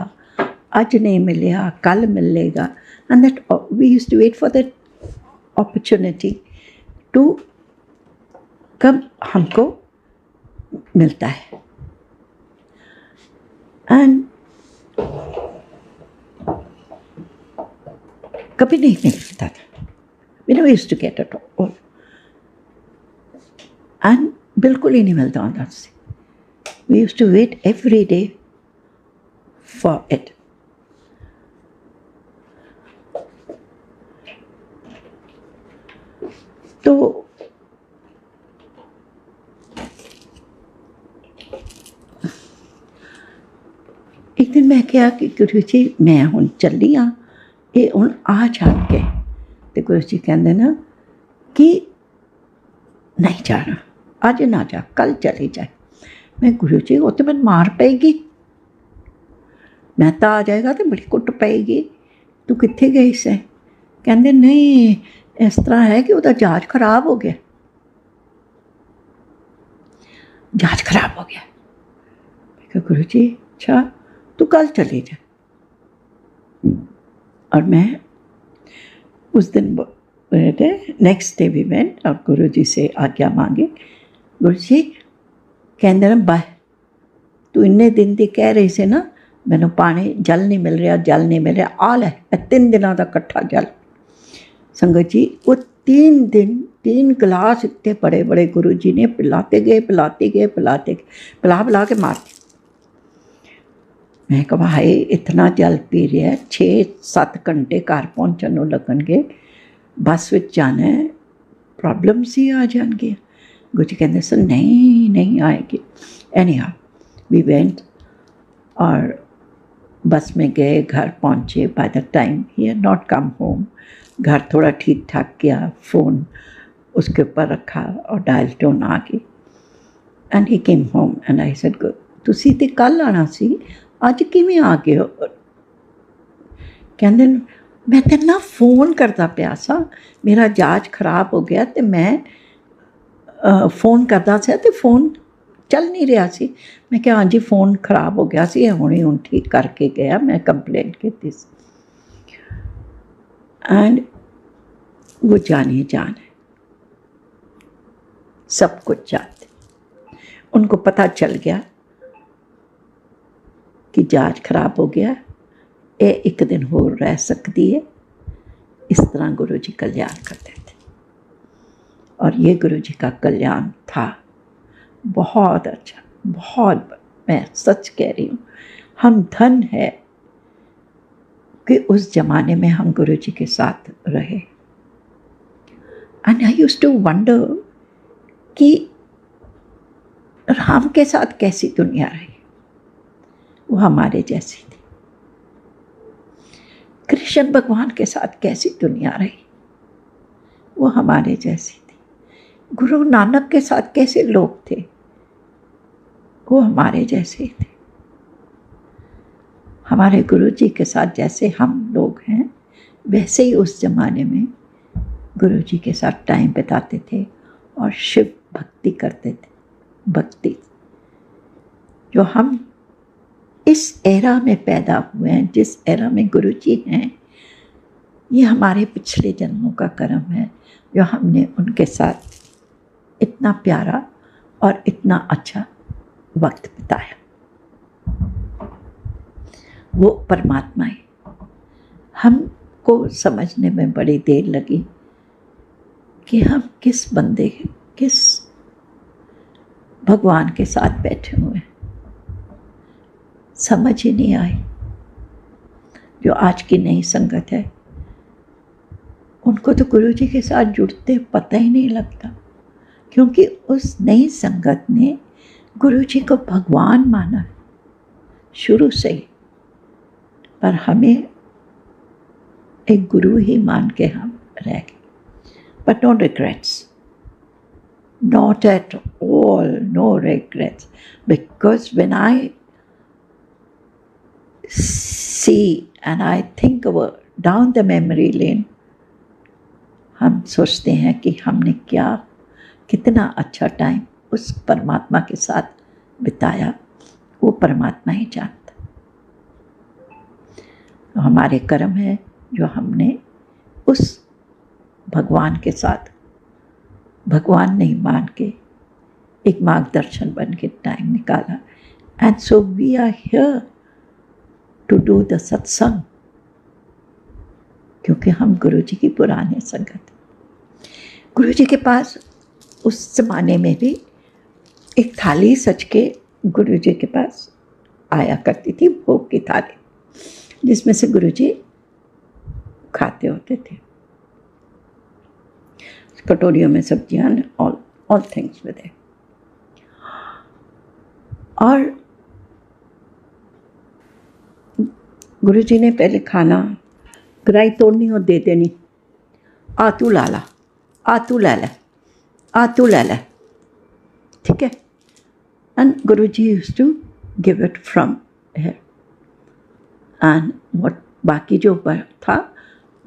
आज नहीं मिलिया, कल मिलेगा। And that we used to wait for that opportunity to कब हमको मिलता है। एंड कभी नहीं मिलता था। We never used to get it all and बिल्कुल ही नहीं मिलता अंदर से। We used to wait every day for it. तो एक दिन मैं क्या कि गुरु जी मैं हुण चली हाँ, ये हुण आ जाके। तो गुरु जी कहते ना कि नहीं जाना, आज ना जा, कल चली जाए। मैं गुरु जी वो तो मैंने मार पेगी, मैं तो आ जाएगा तो बड़ी कुट पेगी, तू कित्थे गई से। कहते नहीं इस तरह है कि उसका जहाज खराब हो गया, जहाज खराब हो गया। मैं कहा गुरु जी अच्छा तू कल चली जा। और मैं उस दिन नेक्स्ट डे भी वेंट और गुरु जी से आज्ञा मांगी। गुरु जी कहते ना बाय, तू इन्ने दिन दी कह रही से ना मैनू पानी जल नहीं मिल रहा, जल नहीं मिल रहा, आ लै 3 दिनों का कट्ठा जल। संगत जी वो 3 दिन 3 गिलास इतने बड़े बड़े गुरु जी ने पिलाते गए, पिलाते गए, पिलाते गए, पिला पिला के मार दिया। मैं कहा हाय इतना जल पी रहा है, 6-7 घंटे घर पहुँचने को लगनगे, बस में जाना है, प्रॉब्लम्स ही आ जाएंगे। गुरु जी कहते सर नहीं नहीं आएगी। एनी हाउ वी वेंट और बस में गए, घर पहुँचे। By the time he had not come home. घर थोड़ा ठीक ठाक किया, फ़ोन उसके ऊपर रखा और डायल टोन आ गई and he came home and I said तुसीं ते कल आना सी, अज किवें आ गए हो। कहंदे मैं तेरे नाल फोन करता पिया सा, मेरा जहाज खराब हो गया तो मैं फोन करता सा तो फोन चल नहीं रहा सी। मैं क्या हाँ जी फोन खराब हो गया सी, हुण ठीक करके गया, मैं कंप्लेंट की थी। एंड वो जानी जान है, सब कुछ जानते। उनको पता चल गया कि जहाज खराब हो गया, ये 1 दिन होर रह सकती है। इस तरह गुरु जी कल्याण करते थे और ये गुरु जी का कल्याण था बहुत अच्छा, बहुत। मैं सच कह रही हूँ, हम धन है कि उस जमाने में हम गुरु जी के साथ रहे। And I used to wonder कि राम के साथ कैसी दुनिया रही, वो हमारे जैसी थी। कृष्ण भगवान के साथ कैसी दुनिया रही, वो हमारे जैसी थी। गुरु नानक के साथ कैसे लोग थे, वो हमारे जैसे थे। हमारे गुरु जी के साथ जैसे हम लोग हैं, वैसे ही उस जमाने में गुरु जी के साथ टाइम बिताते थे और शिव भक्ति करते थे। भक्ति जो हम इस एरा में पैदा हुए हैं, जिस एरा में गुरु जी हैं, ये हमारे पिछले जन्मों का कर्म है, जो हमने उनके साथ इतना प्यारा और इतना अच्छा वक्त बिताया। वो परमात्मा है। हमको समझने में बड़ी देर लगी कि हम किस बंदे, किस भगवान के साथ बैठे हुए हैं, समझ ही नहीं आई। जो आज की नई संगत है, उनको तो गुरु जी के साथ जुड़ते पता ही नहीं लगता, क्योंकि उस नई संगत ने गुरु जी को भगवान माना शुरू से ही। पर हमें एक गुरु ही मान के हम रह गए। But no regrets. Not at all, no regrets. Because when I see and I think about down the memory lane, हम सोचते हैं कि हमने कितना अच्छा टाइम उस परमात्मा के साथ बिताया, वो परमात्मा ही जानता। तो हमारे कर्म है जो हमने उस भगवान के साथ, भगवान नहीं मान के, एक मार्गदर्शन बन के टाइम निकाला। And so we are here to do the satsang, क्योंकि हम गुरु जी की पुराने संगत। गुरु जी के पास उस जमाने में भी एक थाली सज के गुरु जी के पास आया करती थी, भोग की थाली, जिसमें से गुरु जी खाते होते थे। कटोरियों में सब्जियां, ऑल थिंग्स विद इट। और गुरु जी ने पहले खाना, ग्राई तोड़नी और दे देनी, आ तू लाला, आ तू ले ले, आ तू ले ले, ठीक है। And Guru ji used to give it from here, and what बाकी जो था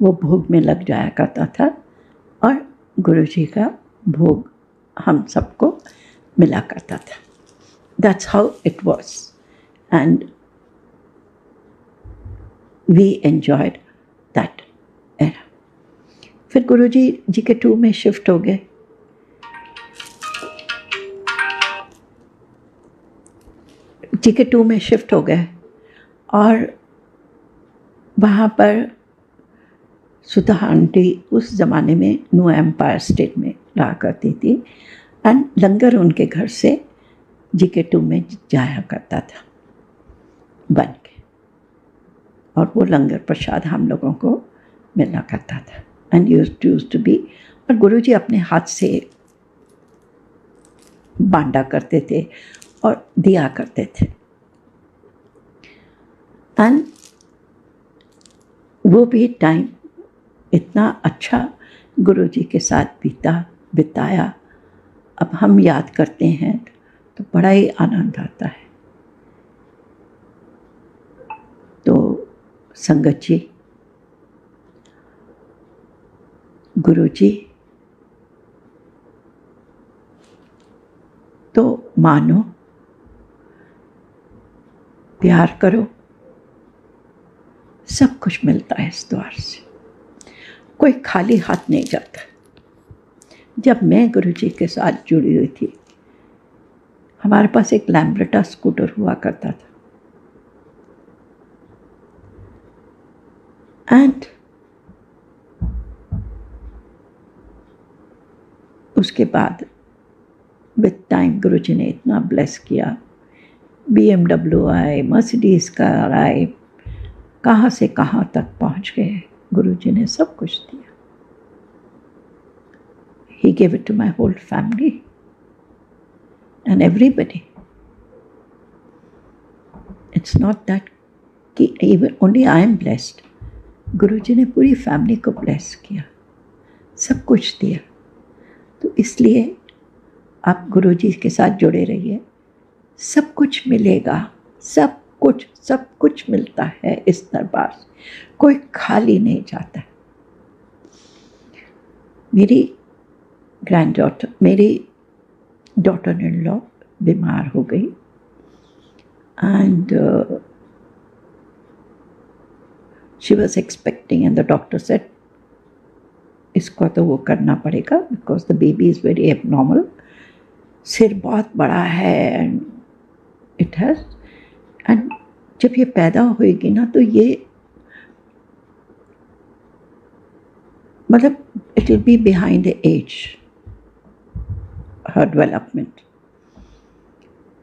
वो भोग में लग जाया करता था, और गुरु जी का भोग हम सबको मिला करता था। That's how it was, and we enjoyed that era. फिर गुरु जी के 2 में शिफ्ट हो गए। जी के 2 में शिफ्ट हो गए, और वहाँ पर सुधा आंटी उस ज़माने में न्यू एम्पायर स्टेट में रहा करती थी, एंड लंगर उनके घर से जी के 2 में जाया करता था बन के, और वो लंगर प्रसाद हम लोगों को मिला करता था। एंड यूज्ड टू बी, और गुरु जी अपने हाथ से बांटा करते थे और दिया करते थे। एंड वो भी टाइम इतना अच्छा गुरु जी के साथ बिताया, अब हम याद करते हैं तो बड़ा ही आनंद आता है। तो संगत जी, गुरु जी तो मानो, प्यार करो, सब कुछ मिलता है इस द्वार से, कोई खाली हाथ नहीं जाता। जब मैं गुरु जी के साथ जुड़ी हुई थी, हमारे पास एक लैम्ब्रेटा स्कूटर हुआ करता था, एंड उसके बाद विद टाइम गुरु जी ने इतना ब्लेस किया, BMW आए, मर्सिडीज़ कार आए, कहाँ से कहाँ तक पहुँच गए। गुरु जी ने सब कुछ दिया। He gave it to my whole family. and everybody. It's not that कि even only I am blessed. गुरुजी ने पूरी फैमिली को ब्लेस किया, सब कुछ दिया. तो इसलिए आप गुरुजी के साथ जुड़े रहिए, सब कुछ मिलेगा, सब कुछ मिलता है इस दरबार से, कोई खाली नहीं जाता. मेरी डॉटर इन लॉ बीमार हो गई and she was expecting and the doctor said इसको तो वो करना पड़ेगा because the baby is very abnormal. सिर बहुत बड़ा है एंड इट हैज़, एंड जब ये पैदा होएगी ना तो ये मतलब it will be behind the age हर डेवलपमेंट.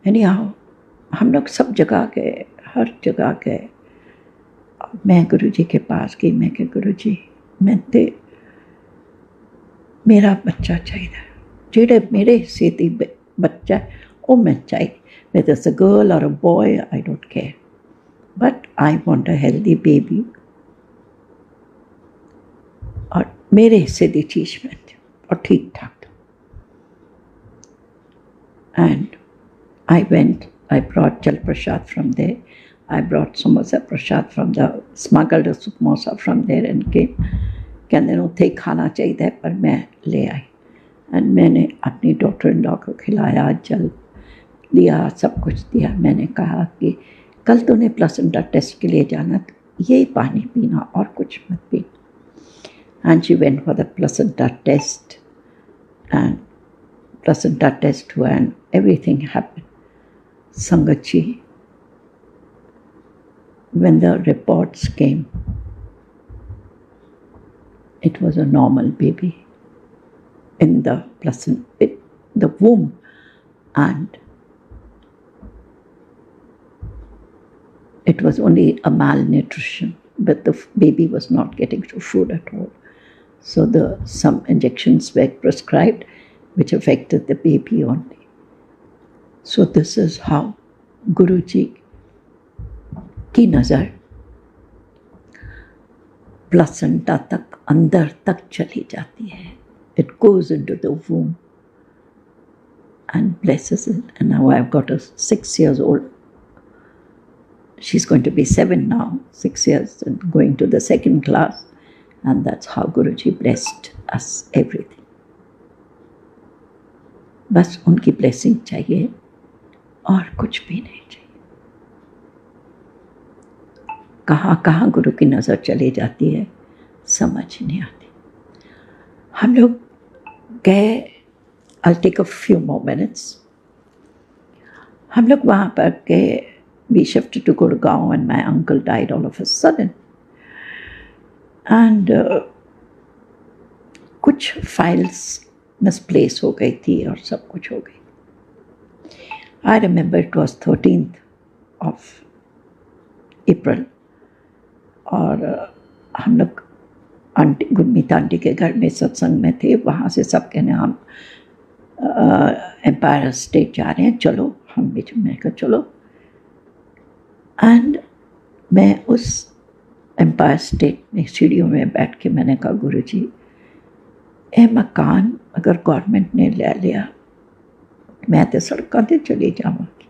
एनीहाउ हम लोग सब जगह गए, हर जगह गए. मैं गुरुजी के पास गई, मैं कहा गुरुजी मेरा बच्चा चाहिए, जेड़े मेरे हिस्से दी बच्चा वो मैं चाहिए, whether it's a girl or a boy, I don't care, but I want a healthy baby. और मेरे हिस्से दी चीज़ में थी और ठीक ठाक. And I went, I brought Jal Prasad from there, I brought Samosa Prasad from the smuggled samosa from there and came. कहते उत्थे खाना चाहिए पर मैं ले आई एंड मैंने अपनी डॉटर इन लॉ को खिलाया, जल दिया, सब कुछ दिया. मैंने कहा कि कल तूने प्लेसेंटा टेस्ट के लिए जाना तो यही पानी पीना और कुछ मत पीना. And she went for the placenta test and placenta test हुआ and everything happened. Sangat ji, when the reports came, it was a normal baby in the placenta, the womb, and it was only a malnutrition, but the baby was not getting to food at all. So some injections were prescribed which affected the baby only. So this is how Guruji की नज़र प्लेसेंटा तक, अंदर तक चली जाती है. It goes into the womb and blesses it. And now I've got a 6 years old. She's going to be 7 now, 6 years, and going to the 2nd class. And that's how Guruji blessed us, everything. बस उनकी blessing चाहिए और कुछ भी नहीं चाहिए. कहाँ कहाँ गुरु की नज़र चली जाती है समझ नहीं आती. हम लोग गए, I'll take a few more minutes. हम लोग वहाँ पर गए, we shifted to Gurgaon and my uncle died all of a sudden. And कुछ फाइल्स मिसप्लेस हो गई थी और सब कुछ हो गई. I remember it was 13th of April. और हम लोग आंटी गुरमीत आंटी के घर में सत्संग में थे. वहाँ से सब कहने हम एम्पायर स्टेट जा रहे हैं, चलो. हम भी मैं कहा चलो. एंड मैं उस एम्पायर स्टेट में सीढ़ियों में बैठ के मैंने कहा गुरुजी, ये मकान अगर गवर्नमेंट ने ले लिया मैं तो सड़कों पर चली जाऊँगी.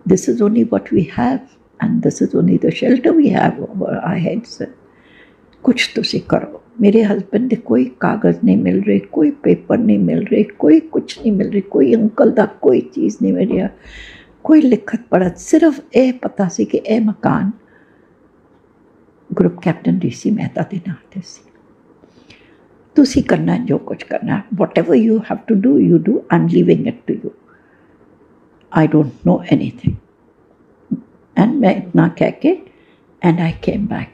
This is only what we have and this is only the shelter we have over our heads. कुछ तो सी करो. मेरे हस्बैंड ने कोई कागज़ नहीं मिल रहे, कोई पेपर नहीं मिल रहे, कोई कुछ नहीं मिल रही, कोई अंकल दा कोई चीज़ नहीं मिल रहा, कोई लिखत पढ़त. सिर्फ ये पता सी कि ये मकान ग्रुप कैप्टन DC मेहता दे नाम ते सी. तुसी करना जो कुछ करना, whatever you have to do, you do. I'm leaving it to you. I don't know anything. And मैं इतना कह के and I came back.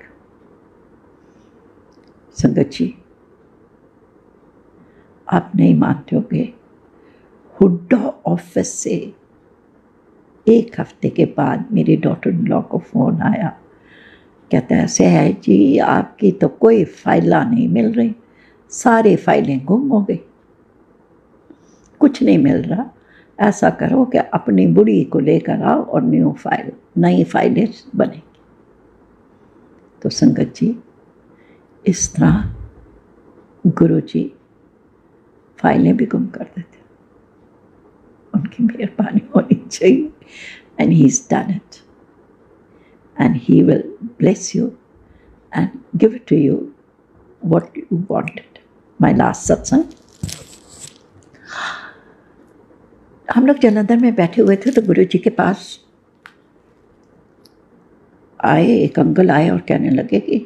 संगत जी, आप नहीं मानते होगे, हुड्डा ऑफिस से 1 हफ्ते के बाद मेरी डॉटर इन लॉ को फ़ोन आया. कहता है सहज जी आपकी तो कोई फाइला नहीं मिल रही, सारी फाइलें गुम हो गई, कुछ नहीं मिल रहा. ऐसा करो कि अपनी बुढ़ी को लेकर आओ और नई फाइलें बनेगी। तो संगत जी, इस तरह गुरु जी फाइलें भी गुम कर देते। उनकी मेहरबानी होनी चाहिए। And he is done it, and he will bless you and give to you what you wanted. My last satsang, हम लोग जलंधर में बैठे हुए थे तो गुरु जी के पास आए, एक अंकल आए और कहने लगे कि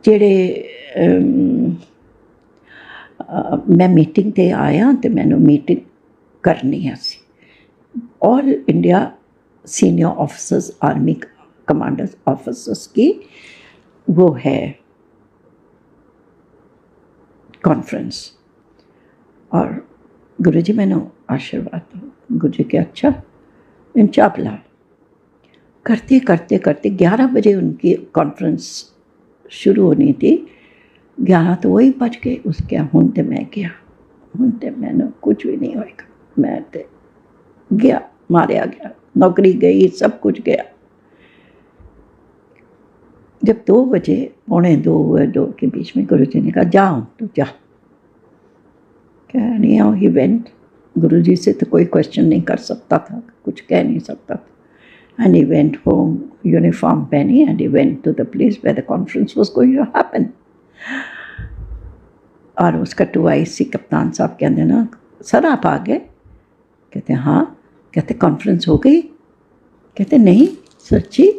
जेड़े मैं मीटिंग ते आया तो मैंने मीटिंग करनी है सी all India senior officers, army commanders officers की वो है कॉन्फ्रेंस। और गुरु जी मैंने आशीर्वाद दो। गुरु जी के अच्छा इंचा बुला। करते करते करते 11 बजे उनकी कॉन्फ्रेंस शुरू होनी थी, 11 तो वही बज गए। उसके हूँ तो मैं गया, हूँ तो मैंने कुछ भी नहीं होएगा, मैं तो गया, मारिया गया, नौकरी गई, सब कुछ गया। जब 2 बजे, पौने 2 हुए, 2 के बीच में गुरु जी ने कहा जाओ, तो जा। क्या नहीं आओ, ही वेंट। गुरु जी से तो कोई क्वेश्चन नहीं कर सकता था, कुछ कह नहीं सकता था। And he went home, uniform penny, and he went to the place where the conference was going to happen. और उसका 2IC कप्तान साहब कहते ना, सर आप आ गए? कहते हाँ। कहते कॉन्फ्रेंस हो गई? कहते नहीं सर जी,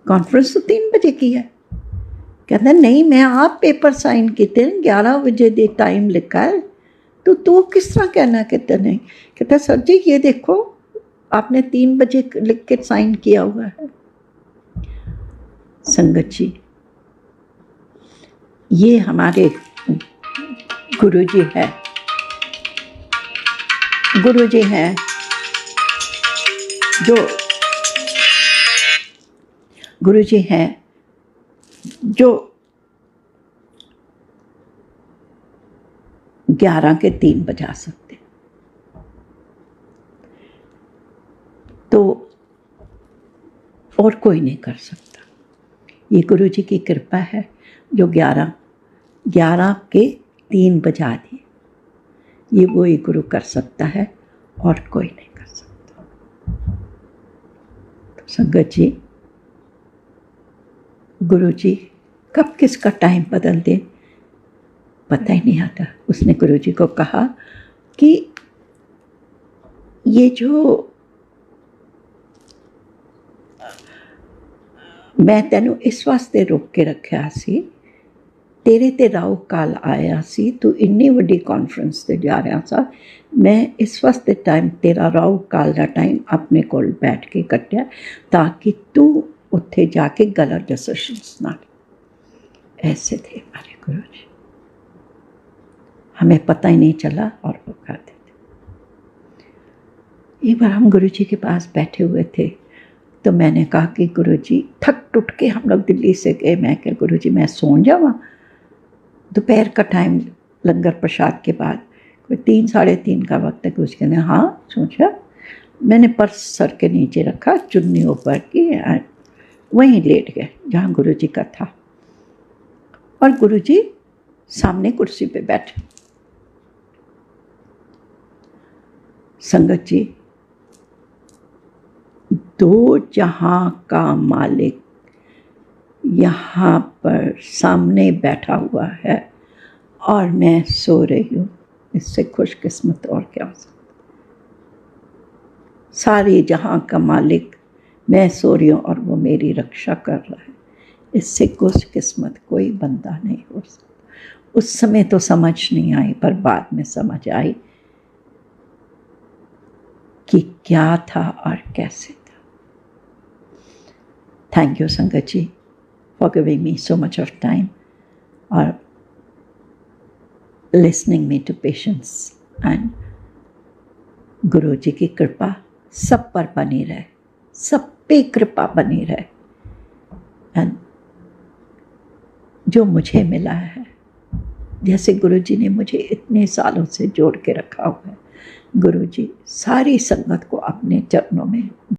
कॉन्फ्रेंस तो 3 बजे की है। कहते नहीं, मैं आप पेपर साइन किए 11 बजे दे टाइम लिखा है, तो तू किस तरह कहना? कहते नहीं। कहते सर जी ये देखो, आपने 3 बजे लिख के साइन किया हुआ है। संगत जी, ये हमारे गुरु जी है, गुरु जी हैं जो गुरु जी हैं जो 11 के 3 बजा सकते। तो और कोई नहीं कर सकता। ये गुरु जी की कृपा है जो 11 के 3 बजा दिए। ये वो ही गुरु कर सकता है और कोई नहीं कर सकता। तो संगत जी, गुरु जी कब किसका टाइम बदल दे पता ही नहीं आता। उसने गुरु जी को कहा कि ये जो मैं तेनू इस वास्ते रोक के रखा सी, तेरे ते राहु काल आया सी, तू इन्नी वड्डी कॉन्फ्रेंस ते जा रहा सा, मैं इस वास्ते टाइम तेरा राहु काल का टाइम अपने कोल बैठ के कटिया ताकि तू उत्थे जाके गलत डिसीजंस ना ले। ऐसे थे हमारे गुरु जी, हमें पता ही नहीं चला और वो कर देते। एक बार हम गुरु जी के पास बैठे हुए थे तो मैंने कहा कि गुरु जी, थक टूट के हम लोग दिल्ली से गए, मैं क्या गुरु जी मैं सो जावा? दोपहर का टाइम, लंगर प्रसाद के बाद कोई 3 साढ़े 3 का वक्त है। कुछ कहने हाँ सोचा। मैंने पर्स सर के नीचे रखा, चुन्नी ऊपर की, वहीं लेट गए जहाँ गुरु जी का था। और गुरु जी सामने कुर्सी पे बैठे। संगत जी, 2 जहां का मालिक यहाँ पर सामने बैठा हुआ है और मैं सो रही हूँ, इससे खुशकिस्मत और क्या हो सकता? सारी जहां का मालिक, मैं सो रही हूँ और वो मेरी रक्षा कर रहा है, इससे खुशकिस्मत कोई बंदा नहीं हो सकता। उस समय तो समझ नहीं आई, पर बाद में समझ आई कि क्या था और कैसे था। Thank you sangat ji for giving me so much of time और listening me to patience. And Guru ji की कृपा सब पर बनी रहे, सब पे कृपा बनी रहे। एंड जो मुझे मिला है जैसे गुरुजी ने मुझे इतने सालों से जोड़ के रखा हुआ है। गुरुजी सारी संगत को अपने चरणों में